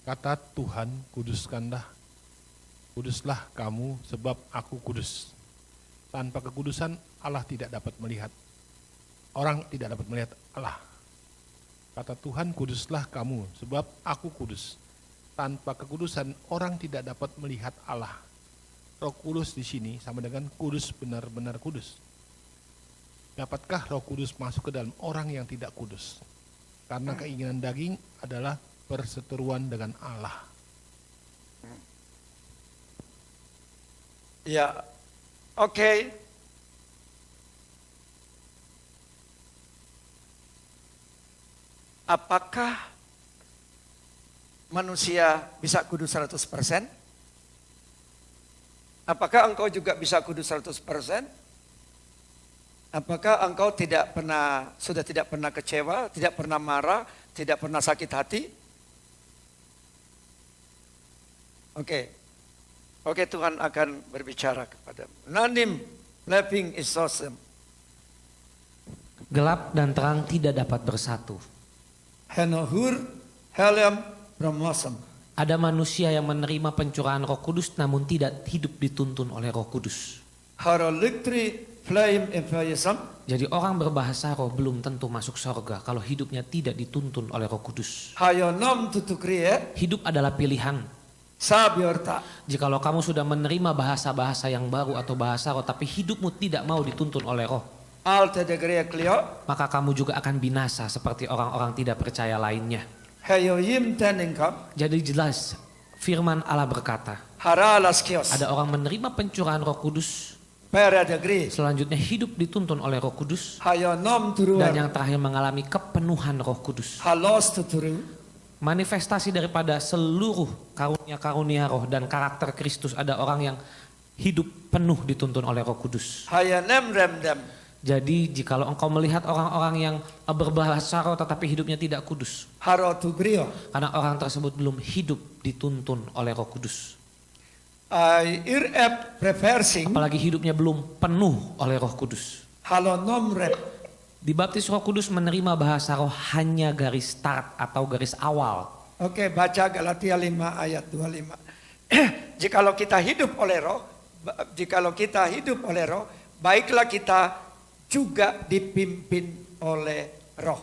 Kata Tuhan, kuduslah kamu sebab aku kudus. Tanpa kekudusan Allah tidak dapat melihat. Orang tidak dapat melihat Allah. Kata Tuhan, kuduslah kamu sebab aku kudus. Tanpa kekudusan orang tidak dapat melihat Allah. Roh Kudus di sini sama dengan kudus, benar-benar kudus. Dapatkah Roh Kudus masuk ke dalam orang yang tidak kudus? Karena keinginan daging adalah perseteruan dengan Allah. Ya, oke. Apakah manusia bisa kudus 100%? Apakah engkau juga bisa kudus 100%? Apakah engkau sudah tidak pernah kecewa, tidak pernah marah, tidak pernah sakit hati? Oke, Tuhan akan berbicara kepadamu. Nanim, living is awesome. Gelap dan terang tidak dapat bersatu. Henohur, helem, promosem. Ada manusia yang menerima pencurahan Roh Kudus namun tidak hidup dituntun oleh Roh Kudus. Haroliktri, flame, evangelism. Jadi orang berbahasa roh belum tentu masuk surga kalau hidupnya tidak dituntun oleh Roh Kudus. Hayonom tutukriye. Hidup adalah pilihan. Sabiorta. Jikalau kamu sudah menerima bahasa-bahasa yang baru atau bahasa roh tapi hidupmu tidak mau dituntun oleh roh, Alte degreya klio. maka kamu juga akan binasa seperti orang-orang tidak percaya lainnya. Hayoyim teningkam. Jadi jelas firman Allah berkata, Haralas kios. ada orang menerima pencurahan Roh Kudus, Pera degri. selanjutnya hidup dituntun oleh Roh Kudus, Hayonom dan turuan. yang terakhir mengalami kepenuhan Roh Kudus. Halos tuturu. Manifestasi daripada seluruh karunia-karunia roh dan karakter Kristus, ada orang yang hidup penuh dituntun oleh Roh Kudus. Hayanem remdem. Jadi jikalau engkau melihat orang-orang yang berbahasa roh tetapi hidupnya tidak kudus, Harotugrio. karena orang tersebut belum hidup dituntun oleh Roh Kudus. Irep reversing. Apalagi hidupnya belum penuh oleh Roh Kudus. Halonom rep. Dibaptis Roh Kudus menerima bahasa roh hanya garis start atau garis awal. Oke, baca Galatia 5 ayat 25. Jikalau kita hidup oleh roh, baiklah kita juga dipimpin oleh roh.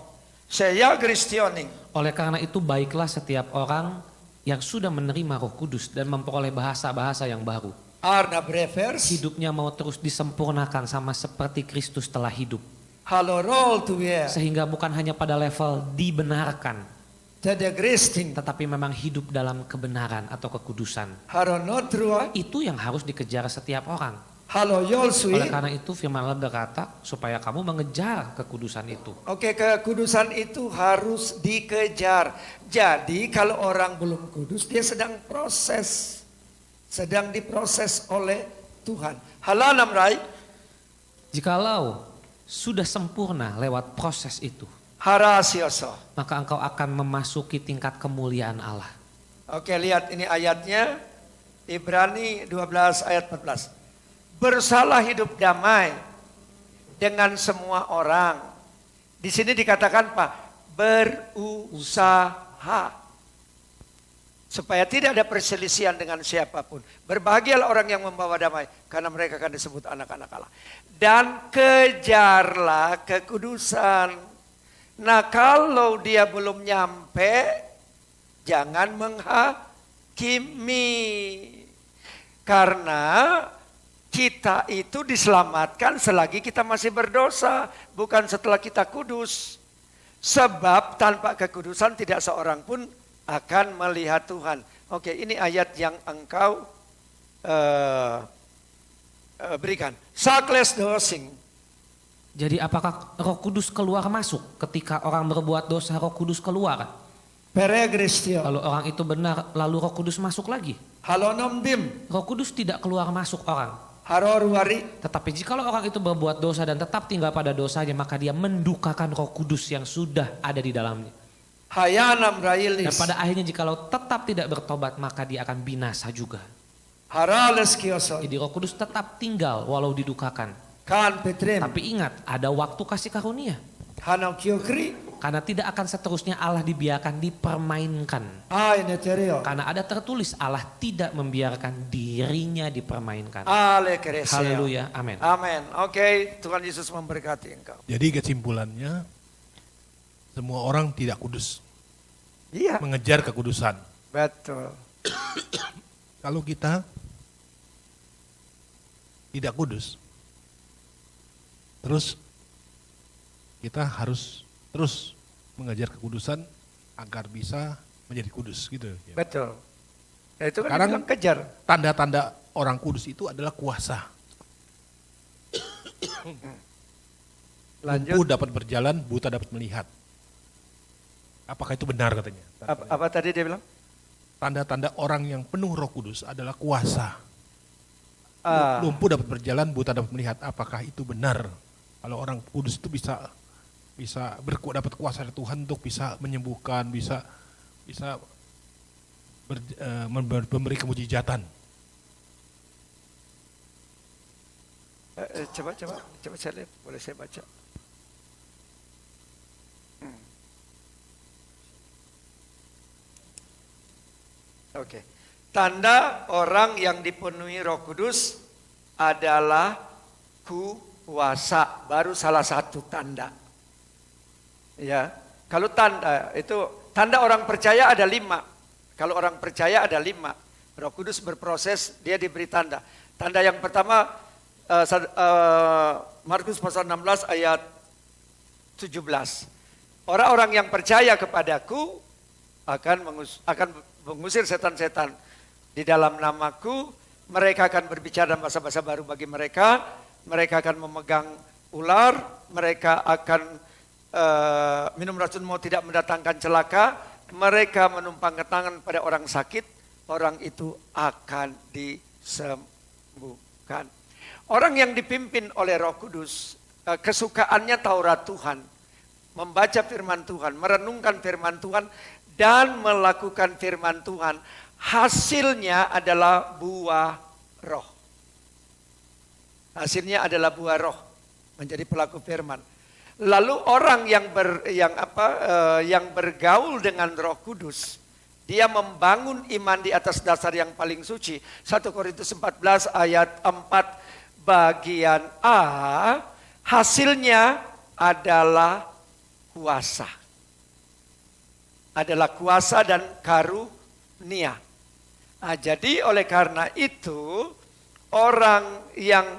Saya Kristioning. Oleh karena itu baiklah setiap orang yang sudah menerima Roh Kudus dan memperoleh bahasa-bahasa yang baru. Arna brevers. Hidupnya mau terus disempurnakan sama seperti Kristus telah hidup. Halorol tuye. Sehingga bukan hanya pada level dibenarkan, tetapi memang hidup dalam kebenaran atau kekudusan. Haronotrua. Itu yang harus dikejar setiap orang. Halo Yolsui. Oleh karena itu firman Allah berkata supaya kamu mengejar kekudusan itu. Oke, kekudusan itu harus dikejar. Jadi kalau orang belum kudus, dia sedang diproses oleh Tuhan. Halanam Rai. Jikalau sudah sempurna lewat proses itu, Harasioso. maka engkau akan memasuki tingkat kemuliaan Allah. Oke, lihat ini ayatnya. Ibrani 12 ayat 14. Bersalah hidup damai dengan semua orang. Di sini dikatakan Pak, berusaha. Supaya tidak ada perselisihan dengan siapapun. Berbahagialah orang yang membawa damai, karena mereka akan disebut anak-anak Allah. Dan kejarlah kekudusan. Nah, kalau dia belum nyampe, jangan menghakimi. Karena kita itu diselamatkan selagi kita masih berdosa, bukan setelah kita kudus. Sebab tanpa kekudusan tidak seorang pun akan melihat Tuhan. Oke, ini ayat yang engkau berikan. Sakles dosing. Jadi apakah Roh Kudus keluar masuk ketika orang berbuat dosa, Roh Kudus keluar? Peregristio. Kalau orang itu benar, lalu Roh Kudus masuk lagi. Halonom dim. Roh Kudus tidak keluar masuk orang. Haroruari. Tetapi jikalau orang itu berbuat dosa dan tetap tinggal pada dosanya, maka dia mendukakan Roh Kudus yang sudah ada di dalamnya. Hayanam railis. Dan pada akhirnya jikalau tetap tidak bertobat, maka dia akan binasa juga. Harales kioso. Jadi Roh Kudus tetap tinggal walau didukakan. Kan Petrim. Tapi ingat, ada waktu kasih karunia. Hanau kiokri. Karena tidak akan seterusnya Allah dibiarkan dipermainkan. Karena ada tertulis Allah tidak membiarkan dirinya dipermainkan. Haleluya, amin. Amin. Oke, Tuhan Yesus memberkati engkau. Jadi kesimpulannya, semua orang tidak kudus. Iya. Mengejar kekudusan. Betul. Kalau kita tidak kudus, terus kita harus terus mengejar kekudusan agar bisa menjadi kudus gitu. Betul. Nah, itu kan sekarang bilang kejar. Tanda-tanda orang kudus itu adalah kuasa. Lanjut. Lumpuh dapat berjalan, buta dapat melihat. Apakah itu benar katanya? Apa tadi dia bilang? Tanda-tanda orang yang penuh Roh Kudus adalah kuasa. Lumpuh dapat berjalan, buta dapat melihat. Apakah itu benar? Kalau orang kudus itu bisa dapat kuasa dari Tuhan untuk bisa menyembuhkan, bisa memberi kemujizatan. Coba saya lihat, boleh saya baca? Oke. Tanda orang yang dipenuhi Roh Kudus adalah kuasa, baru salah satu tanda. Ya, kalau tanda orang percaya ada 5. Kalau orang percaya ada 5. Roh Kudus berproses, dia diberi tanda. Tanda yang pertama Markus pasal 16 ayat 17. Orang-orang yang percaya kepadaku akan mengusir setan-setan di dalam namaku. Mereka akan berbicara bahasa-bahasa baru bagi mereka. Mereka akan memegang ular. Mereka akan minum racun maut, tidak mendatangkan celaka. Mereka menumpangkan tangan pada orang sakit. Orang itu akan disembuhkan. Orang yang dipimpin oleh Roh Kudus, kesukaannya Taurat Tuhan, membaca firman Tuhan, merenungkan firman Tuhan, dan melakukan firman Tuhan. Hasilnya adalah buah roh. Hasilnya adalah buah roh, menjadi pelaku firman. Lalu orang yang bergaul dengan Roh Kudus, dia membangun iman di atas dasar yang paling suci. 1 Korintus 14 ayat 4 bagian A, hasilnya adalah kuasa. Adalah kuasa dan karunia. Nah, jadi oleh karena itu, orang yang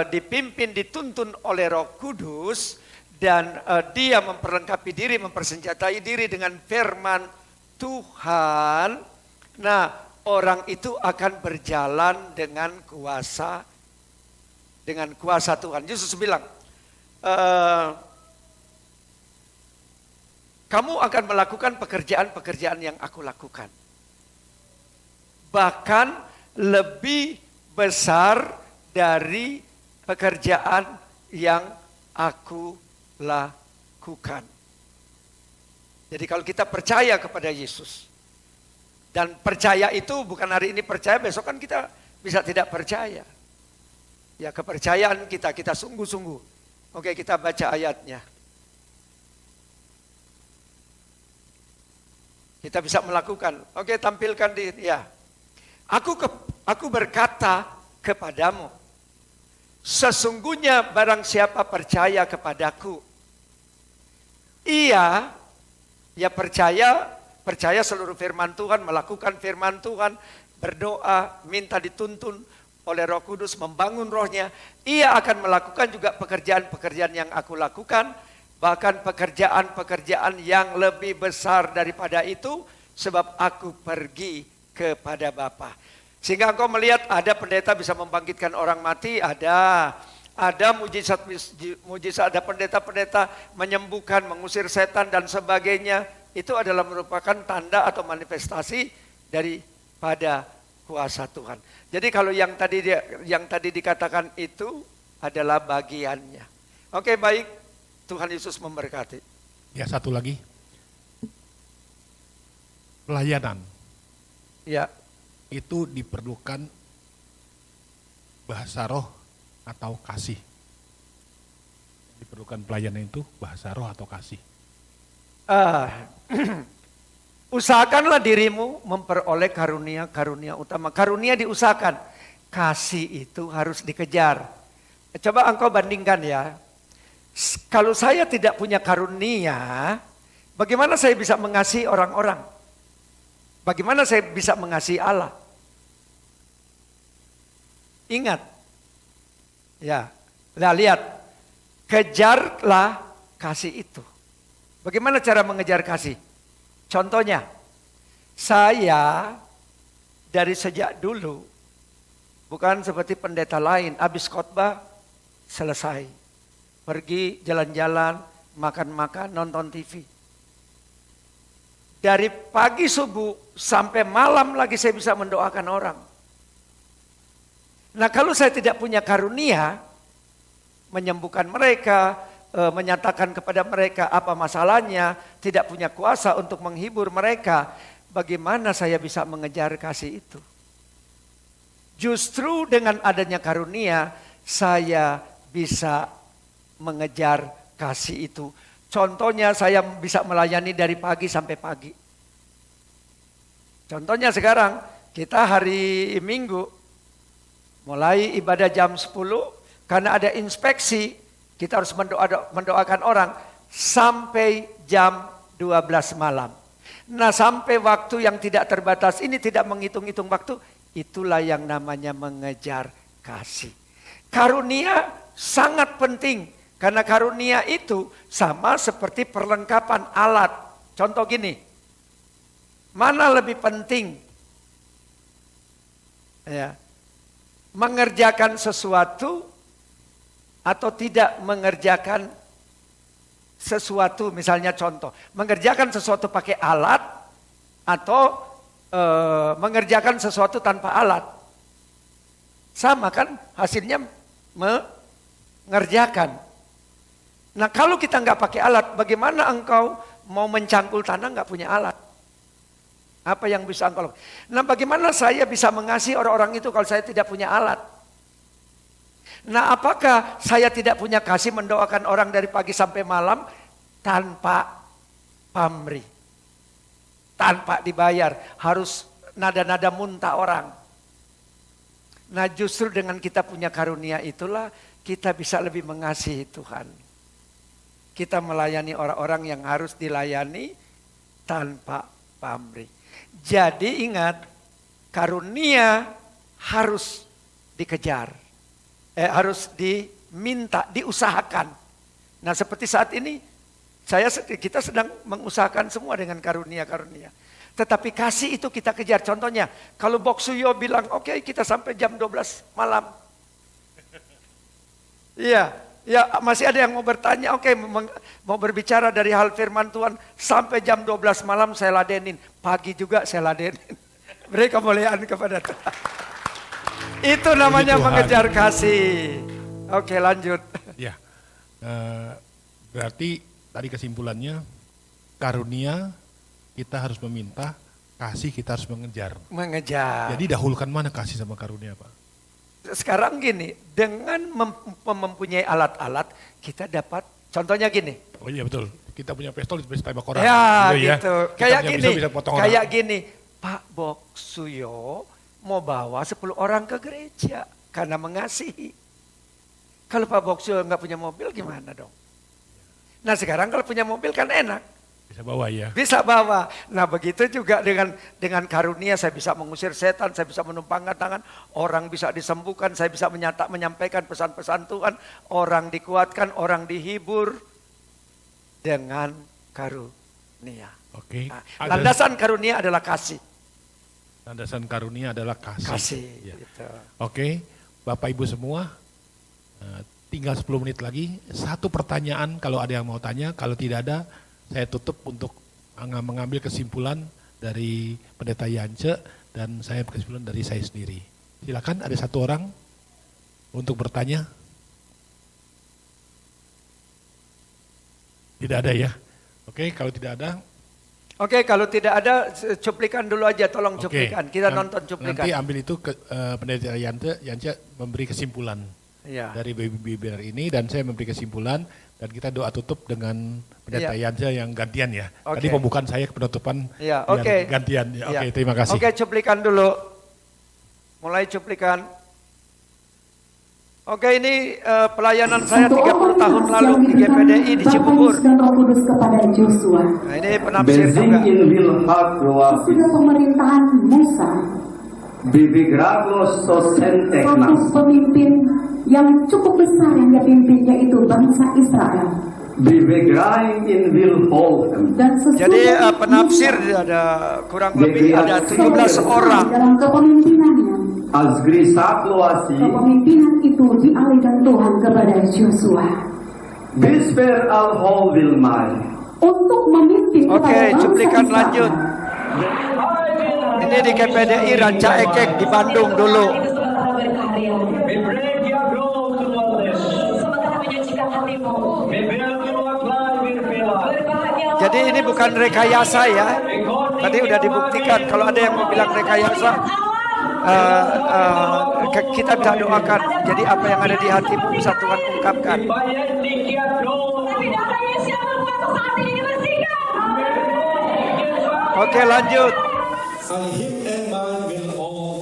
dipimpin, dituntun oleh Roh Kudus, dan dia memperlengkapi diri, mempersenjatai diri dengan firman Tuhan, nah orang itu akan berjalan dengan kuasa Tuhan. Yesus bilang, kamu akan melakukan pekerjaan-pekerjaan yang aku lakukan. Bahkan lebih besar dari pekerjaan yang aku lakukan. Jadi kalau kita percaya kepada Yesus, dan percaya itu bukan hari ini percaya, besok kan kita bisa tidak percaya. Ya, kepercayaan kita sungguh-sungguh. Oke, kita baca ayatnya. Kita bisa melakukan. Oke, tampilkan ya. Aku berkata kepadamu, sesungguhnya barang siapa percaya kepadaku, ia percaya seluruh firman Tuhan, melakukan firman Tuhan, berdoa, minta dituntun oleh Roh Kudus, membangun rohnya, ia akan melakukan juga pekerjaan-pekerjaan yang aku lakukan, bahkan pekerjaan-pekerjaan yang lebih besar daripada itu, sebab aku pergi kepada Bapa. Sehingga engkau melihat ada pendeta bisa membangkitkan orang mati, ada mujizat, ada pendeta-pendeta menyembuhkan, mengusir setan dan sebagainya. Itu adalah merupakan tanda atau manifestasi daripada kuasa Tuhan. Jadi kalau yang tadi dikatakan itu adalah bagiannya. Oke, baik. Tuhan Yesus memberkati. Ya, satu lagi. Pelayanan. Ya. Itu diperlukan bahasa roh atau kasih. Diperlukan pelayanan itu bahasa roh atau kasih. Usahakanlah dirimu memperoleh karunia-karunia utama. Karunia diusahakan, kasih itu harus dikejar. Coba engkau bandingkan ya. Kalau saya tidak punya karunia, bagaimana saya bisa mengasihi orang-orang? Bagaimana saya bisa mengasihi Allah? Ingat. Ya, lihat. Kejarlah kasih itu. Bagaimana cara mengejar kasih? Contohnya, saya dari sejak dulu, bukan seperti pendeta lain, habis khotbah, selesai. Pergi jalan-jalan, makan-makan, nonton TV. Dari pagi subuh sampai malam lagi saya bisa mendoakan orang. Nah, kalau saya tidak punya karunia, menyembuhkan mereka, menyatakan kepada mereka apa masalahnya, tidak punya kuasa untuk menghibur mereka, bagaimana saya bisa mengejar kasih itu? Justru dengan adanya karunia, saya bisa mengejar kasih itu. Contohnya saya bisa melayani dari pagi sampai pagi. Contohnya sekarang, kita hari Minggu, mulai ibadah jam 10, karena ada inspeksi, kita harus mendoakan orang sampai jam 12 malam. Nah, sampai waktu yang tidak terbatas ini, tidak menghitung-hitung waktu, itulah yang namanya mengejar kasih. Karunia sangat penting, karena karunia itu sama seperti perlengkapan alat. Contoh gini, mana lebih penting? Ya, mengerjakan sesuatu atau tidak mengerjakan sesuatu, misalnya contoh, mengerjakan sesuatu pakai alat atau mengerjakan sesuatu tanpa alat. Sama kan hasilnya mengerjakan. Nah, kalau kita nggak pakai alat, bagaimana engkau mau mencangkul tanah nggak punya alat? Apa yang bisa engkau lakukan? Nah, bagaimana saya bisa mengasihi orang-orang itu kalau saya tidak punya alat? Nah, apakah saya tidak punya kasih mendoakan orang dari pagi sampai malam tanpa pamrih, tanpa dibayar, harus nada-nada muntah orang? Nah, justru dengan kita punya karunia itulah kita bisa lebih mengasihi Tuhan. Kita melayani orang-orang yang harus dilayani tanpa pamrih. Jadi ingat, karunia harus dikejar. Harus diminta, diusahakan. Nah seperti saat ini, kita sedang mengusahakan semua dengan karunia-karunia. Tetapi kasih itu kita kejar. Contohnya, kalau Boksuyo bilang, oke, kita sampai jam 12 malam. Iya, ya masih ada yang mau bertanya, oke, mau berbicara dari hal firman Tuhan, sampai jam 12 malam saya ladenin. Pagi juga saya ladenin. Beri kemuliaan kepada Tuhan. Itu namanya mengejar kasih. Oke, lanjut. Ya, berarti tadi kesimpulannya, karunia kita harus meminta, kasih kita harus mengejar. Mengejar. Jadi dahulukan mana kasih sama karunia, Pak? Sekarang gini, dengan mempunyai alat-alat, kita dapat, contohnya gini. Oh iya betul, kita punya pistol bisa tembak orang. Ya gitu, kayak gini, gini, Pak Boksuyo mau bawa 10 orang ke gereja karena mengasihi. Kalau Pak Boksuyo nggak punya mobil gimana dong? Nah sekarang kalau punya mobil kan enak. Bisa bawa ya. Bisa bawa. Nah begitu juga dengan karunia saya bisa mengusir setan, saya bisa menumpangkan tangan, orang bisa disembuhkan, saya bisa menyampaikan pesan-pesan Tuhan, orang dikuatkan, orang dihibur dengan karunia. Oke. Nah, landasan karunia adalah kasih. Landasan karunia adalah kasih. Kasih. Ya. Gitu. Oke, Bapak Ibu semua, tinggal 10 menit lagi. Satu pertanyaan kalau ada yang mau tanya, kalau tidak ada, saya tutup untuk mengambil kesimpulan dari Pendeta Yance dan saya kesimpulan dari saya sendiri. Silakan, ada satu orang untuk bertanya. Tidak ada ya? Oke, kalau tidak ada. Oke, kalau tidak ada cuplikan dulu aja, tolong cuplikan. Kita nonton cuplikan. Nanti ambil itu Pendeta Yance memberi kesimpulan dari webinar ini dan saya memberi kesimpulan. Dan kita doa tutup dengan Pendeta Yance yang gantian ya. Tadi pembukaan saya penutupan gantian. Ya, Oke, terima kasih. Oke, cuplikan dulu. Mulai cuplikan. Oke, ini pelayanan saya 30 tahun lalu di GPDI di Cibubur. Nah, ini penafsir juga. Sudah pemerintahan Musa. Satu pemimpin yang cukup besar yang dia pimpinnya itu bangsa Israel. Jadi penafsir ada kurang lebih ada 17 orang. Dalam kepemimpinannya. Kepemimpinan itu dialihkan Tuhan kepada Joshua. Untuk memimpin. Oke, cuplikan lanjut. Ini di GPDI Ranca Ekek di Bandung dulu. Jadi ini bukan rekayasa ya. Tadi udah dibuktikan. Kalau ada yang mau bilang rekayasa, kita doakan. Jadi apa yang ada di hatimu bisa Tuhan ungkapkan. Oke, lanjut.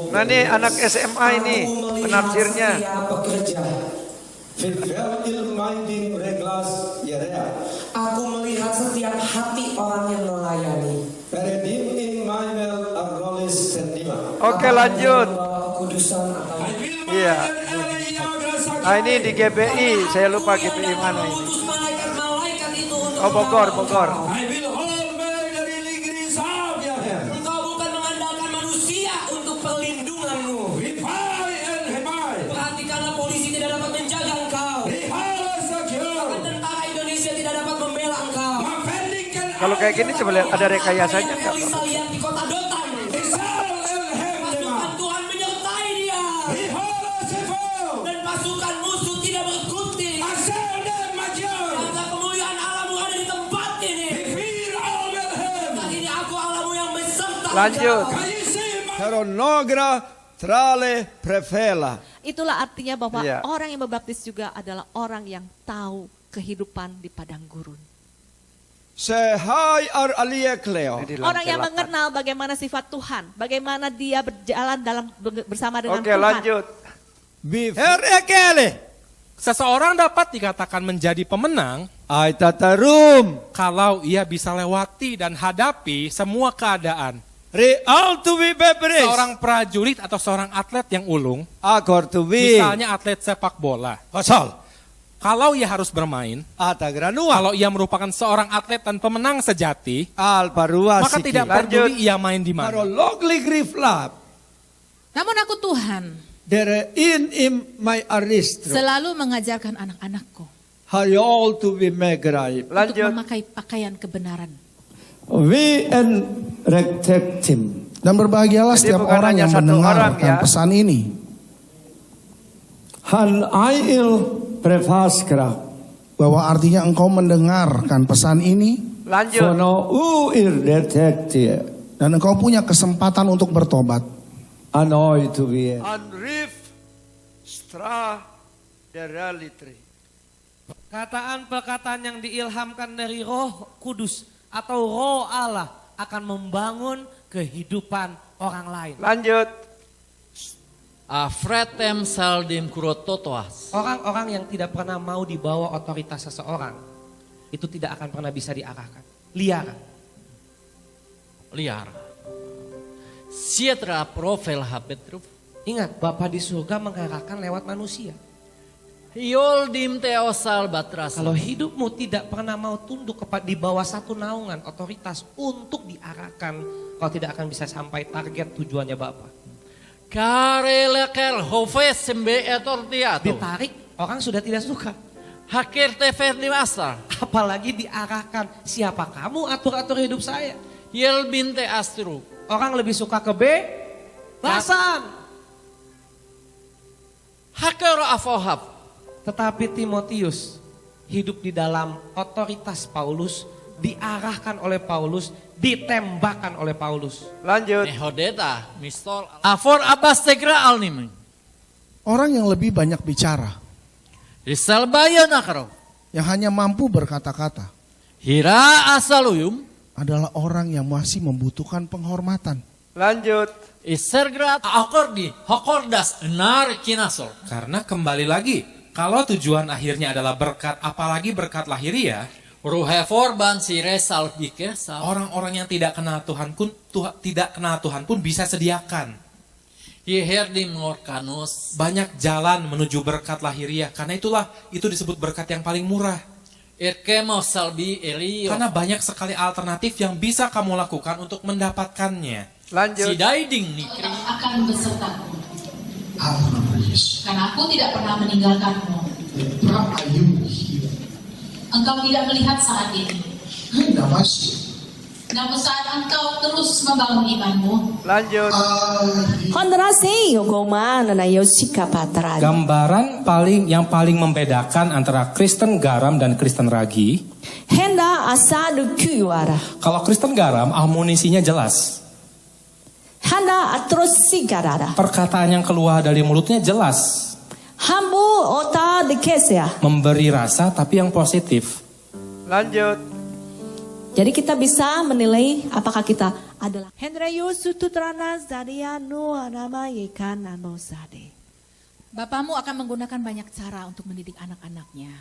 Nah ini anak SMA ini penafsirnya. Aku melihat setiap hati orang yang melayani. Oke, lanjut. Iya. Nah ini di GBI, saya lupa GBI mana ini. Oh Bogor. Kalau kayak gini coba lihat ada rekayasanya enggak? Tuhan menyertai dia. Dan pasukan musuh tidak berkutik. Maka kemuliaan Allahmu ada di tempat ini. Saat ini aku Allahmu yang beserta. Lanjut. Nogra trale prefela. Itulah artinya bahwa orang yang berbaptis juga adalah orang yang tahu kehidupan di padang gurun. Orang yang mengenal bagaimana sifat Tuhan, bagaimana dia berjalan bersama dengan Tuhan. Oke, lanjut. Seseorang dapat dikatakan menjadi pemenang kalau ia bisa lewati dan hadapi semua keadaan. Seorang prajurit atau seorang atlet yang ulung, misalnya atlet sepak bola. kalau ia harus bermain, kalau ia merupakan seorang atlet dan pemenang sejati, maka tidak peduli ia main di mana. Namun aku Tuhan selalu mengajarkan anak-anakku untuk memakai pakaian kebenaran. Dan berbahagialah setiap orang yang mendengarkan pesan ini. Bahwa artinya engkau mendengarkan pesan ini. Dan engkau punya kesempatan untuk bertobat. Perkataan yang diilhamkan dari Roh Kudus atau Roh Allah akan membangun kehidupan orang lain. Lanjut. Afretem saldim kurototoas. Orang-orang yang tidak pernah mau dibawa otoritas seseorang, itu tidak akan pernah bisa diarahkan. Liar. Sietra profil hapetruf. Ingat, Bapa di surga mengarahkan lewat manusia. Yoldim teosal batras. Kalau hidupmu tidak pernah mau tunduk di bawah satu naungan otoritas untuk diarahkan, kau tidak akan bisa sampai target tujuannya Bapa. Karelekel hofes sembe etortiato. Ditarik, orang sudah tidak suka. Hakir teferni asar. Apalagi diarahkan, siapa kamu atur-atur hidup saya. Yel binte astru. Orang lebih suka ke bebasan. Hakir afohab. Tetapi Timotius hidup di dalam otoritas Paulus, diarahkan oleh Paulus, ditembakkan oleh Paulus. Lanjut. Nehodeta, mistol, afor abas tegra alnim. Orang yang lebih banyak bicara. Risalbaya nakaro. Yang hanya mampu berkata-kata. Hira asaluyum. Adalah orang yang masih membutuhkan penghormatan. Lanjut. Isergrat akordi, hokordas, nar kinasol. Karena kembali lagi, kalau tujuan akhirnya adalah berkat, apalagi berkat lahiriah, orang-orang yang tidak kenal Tuhan pun bisa sediakan. Banyak jalan menuju berkat lahiriah. Karena itu disebut berkat yang paling murah. Karena banyak sekali alternatif yang bisa kamu lakukan untuk mendapatkannya. Lanjut. Akan besertaku. Karena aku tidak pernah meninggalkanmu. Engkau tidak melihat saat ini. Namun saat engkau terus membangun imanmu. Lanjut. Gambaran yang paling membedakan antara Kristen garam dan Kristen ragi. Kalau Kristen garam, amunisinya jelas. Perkataan yang keluar dari mulutnya jelas. Memberi rasa tapi yang positif. Lanjut. Jadi kita bisa menilai apakah kita adalah Bapamu akan menggunakan banyak cara untuk mendidik anak-anaknya.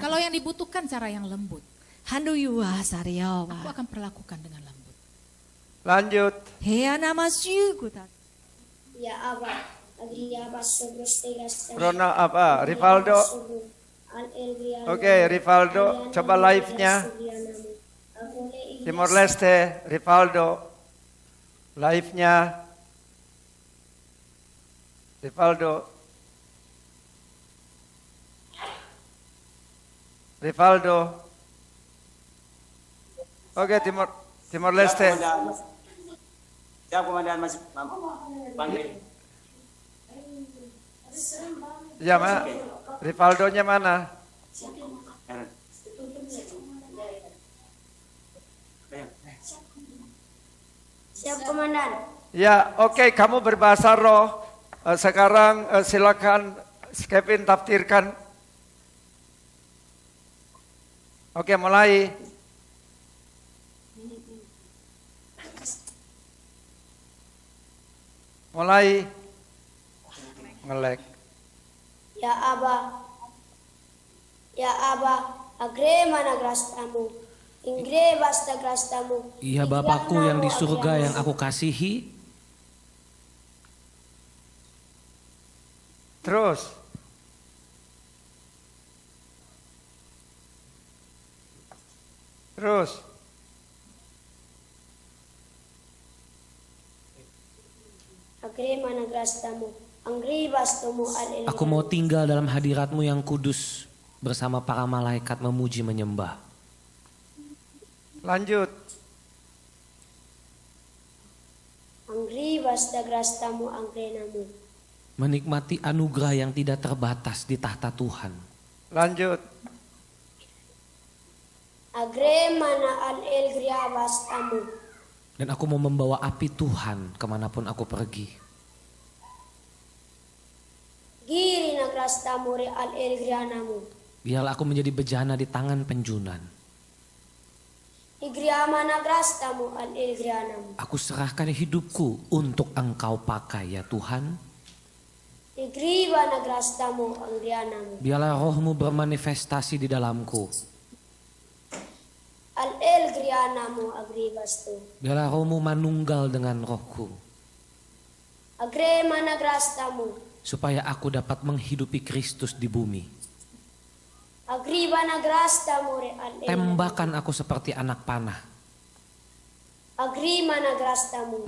Kalau yang dibutuhkan cara yang lembut, aku akan perlakukan dengan lembut. Lanjut. Ya Abba, Rona apa? Rivaldo. Oke, Rivaldo, coba live-nya. Timor Leste, Rivaldo. Live-nya. Rivaldo. Oke, Timor Leste. Siap komandan masih panggil. Ya, Ma. Rivaldo-nya mana? Siap komandan. Ya, oke, kamu berbahasa roh. Sekarang silakan Kevin tafsirkan. Oke, mulai. Ngelek. Ya Abba, agre mana grastamu, ingre basta grastamu. Iya Bapakku yang di surga yang aku kasihi. Terus. Terus. Aku mau tinggal dalam hadirat-Mu yang kudus bersama para malaikat memuji menyembah. Lanjut. Menikmati anugerah yang tidak terbatas di tahta Tuhan. Lanjut. Dan aku mau membawa api Tuhan kemanapun aku pergi. Biarlah aku menjadi bejana di tangan penjunan. Aku serahkan hidupku untuk Engkau pakai ya Tuhan. Biarlah roh-Mu bermanifestasi di dalamku. Biarlah roh-Mu manunggal dengan rohku. Supaya aku dapat menghidupi Kristus di bumi. Tembakan aku seperti anak panah.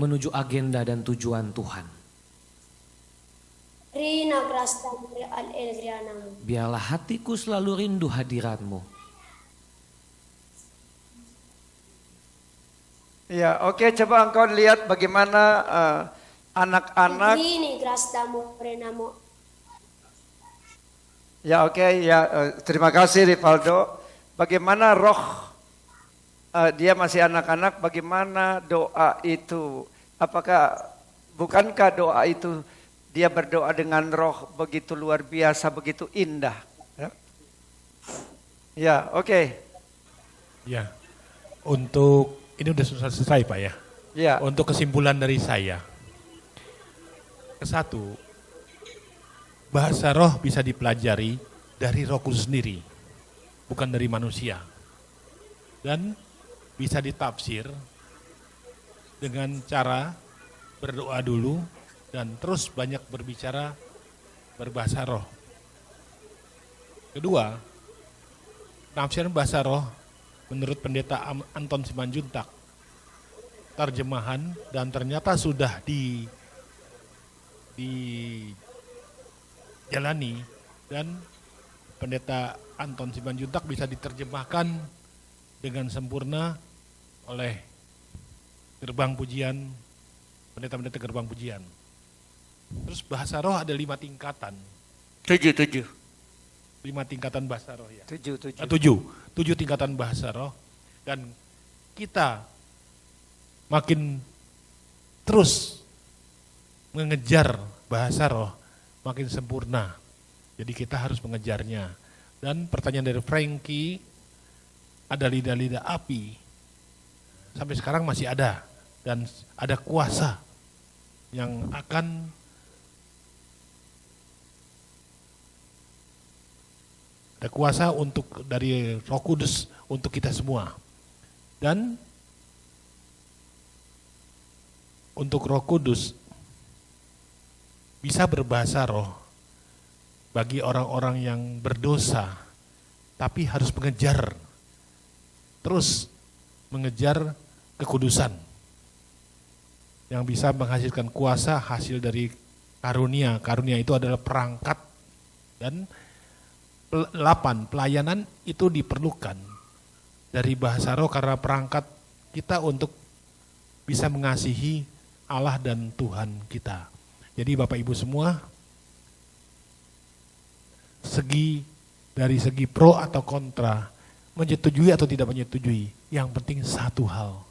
Menuju agenda dan tujuan Tuhan. Biarlah hatiku selalu rindu hadirat-Mu. Ya, oke, coba engkau lihat bagaimana anak-anak. Ya, oke, ya, terima kasih Rivaldo. Bagaimana roh dia masih anak-anak, bagaimana doa itu? Bukankah doa itu dia berdoa dengan roh begitu luar biasa, begitu indah? Ya, oke. Ya, untuk ini udah selesai Pak ya. Ya. Untuk kesimpulan dari saya, kesatu, bahasa roh bisa dipelajari dari Roh Kudus sendiri, bukan dari manusia. Dan bisa ditafsir dengan cara berdoa dulu dan terus banyak berbicara berbahasa roh. Kedua, tafsir bahasa roh menurut Pendeta Anton Simanjuntak, terjemahan dan ternyata sudah dijalani dan Pendeta Anton Simanjuntak bisa diterjemahkan dengan sempurna oleh gerbang pujian, pendeta-pendeta gerbang pujian. Terus bahasa roh ada 5 tingkatan. 7. 5 tingkatan bahasa roh ya. 7 tingkatan bahasa roh. Dan kita makin terus mengejar bahasa roh makin sempurna. Jadi kita harus mengejarnya. Dan pertanyaan dari Frankie, ada lidah-lidah api. Sampai sekarang masih ada. Dan ada kuasa yang akan ada kuasa untuk dari Roh Kudus untuk kita semua. Dan untuk Roh Kudus bisa berbahasa roh bagi orang-orang yang berdosa, tapi harus terus mengejar kekudusan yang bisa menghasilkan kuasa hasil dari karunia. Karunia itu adalah perangkat, dan 8 pelayanan itu diperlukan dari bahasa roh karena perangkat kita untuk bisa mengasihi Allah dan Tuhan kita. Jadi Bapak Ibu semua, dari segi pro atau kontra, menyetujui atau tidak menyetujui, yang penting satu hal,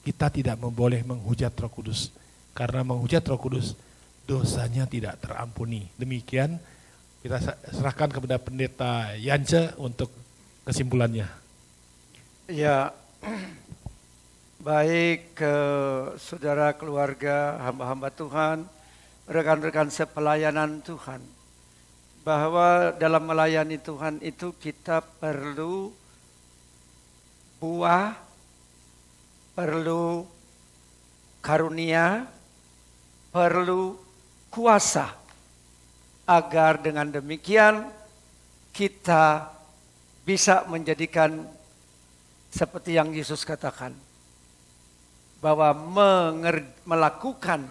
kita tidak boleh menghujat Roh Kudus, karena menghujat Roh Kudus dosanya tidak terampuni. Demikian kita serahkan kepada Pendeta Yance untuk kesimpulannya. Ya, baik saudara keluarga, hamba-hamba Tuhan, rekan-rekan sepelayanan Tuhan, bahwa dalam melayani Tuhan itu kita perlu buah, perlu karunia, perlu kuasa, agar dengan demikian kita bisa menjadikan seperti yang Yesus katakan, bahwa melakukan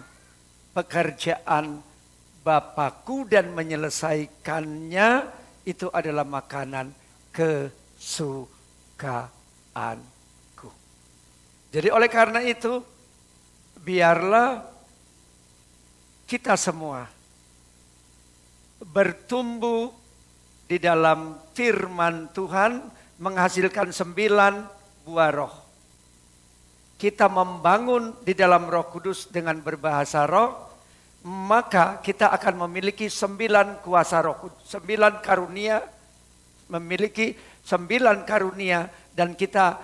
pekerjaan Bapakku dan menyelesaikannya itu adalah makanan kesukaanku. Jadi oleh karena itu, biarlah kita semua bertumbuh di dalam firman Tuhan, menghasilkan 9 buah roh. Kita membangun di dalam Roh Kudus dengan berbahasa roh, maka kita akan memiliki 9 kuasa roh, 9 karunia, memiliki 9 karunia, dan kita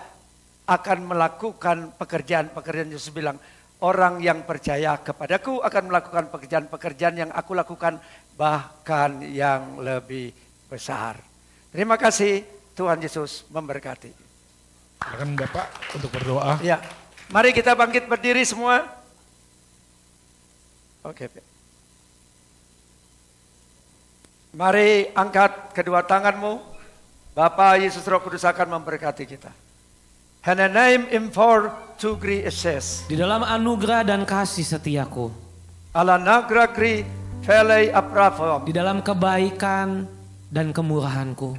akan melakukan pekerjaan-pekerjaan. Yesus bilang, orang yang percaya kepadaku akan melakukan pekerjaan-pekerjaan yang aku lakukan, bahkan yang lebih besar. Terima kasih, Tuhan Yesus memberkati. Silakan Bapak untuk berdoa. Ya, mari kita bangkit berdiri semua. Oke. Mari angkat kedua tanganmu. Bapa Yesus Roh Kudus akan memberkati kita. And the name in for to graces. Di dalam anugerah dan kasih setiaku. Ala nagra kri velei apravom. Di dalam kebaikan dan kemurahanku.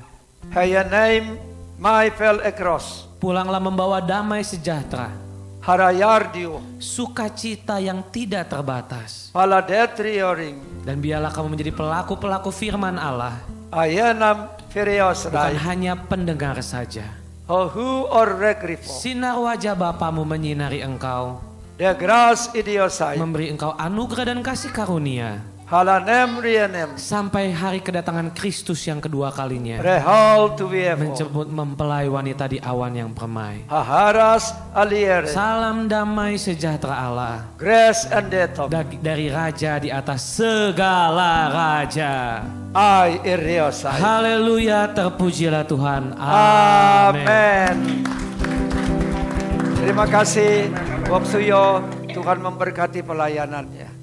Haya name my fel ekros. Pulanglah membawa damai sejahtera. Harayardio. Sukacita yang tidak terbatas. Paladetrioring. Dan biarlah kamu menjadi pelaku-pelaku firman Allah. Ayanam ferios. Bukan hanya pendengar saja. Hohu or regrifo. Sinar wajah Bapamu menyinari engkau. De grace idiosai. Memberi engkau anugerah dan kasih karunia. Halanem rienem. Sampai hari kedatangan Kristus yang kedua kalinya. Rehal tu vievo. Menjemput mempelai wanita di awan yang permai. Haharas aliere. Salam damai sejahtera Allah. Grace and death. Dari Raja di atas segala raja. Ai iriosai. Haleluya, terpujilah Tuhan. Amin. Terima kasih Bob Suyo, Tuhan memberkati pelayanannya.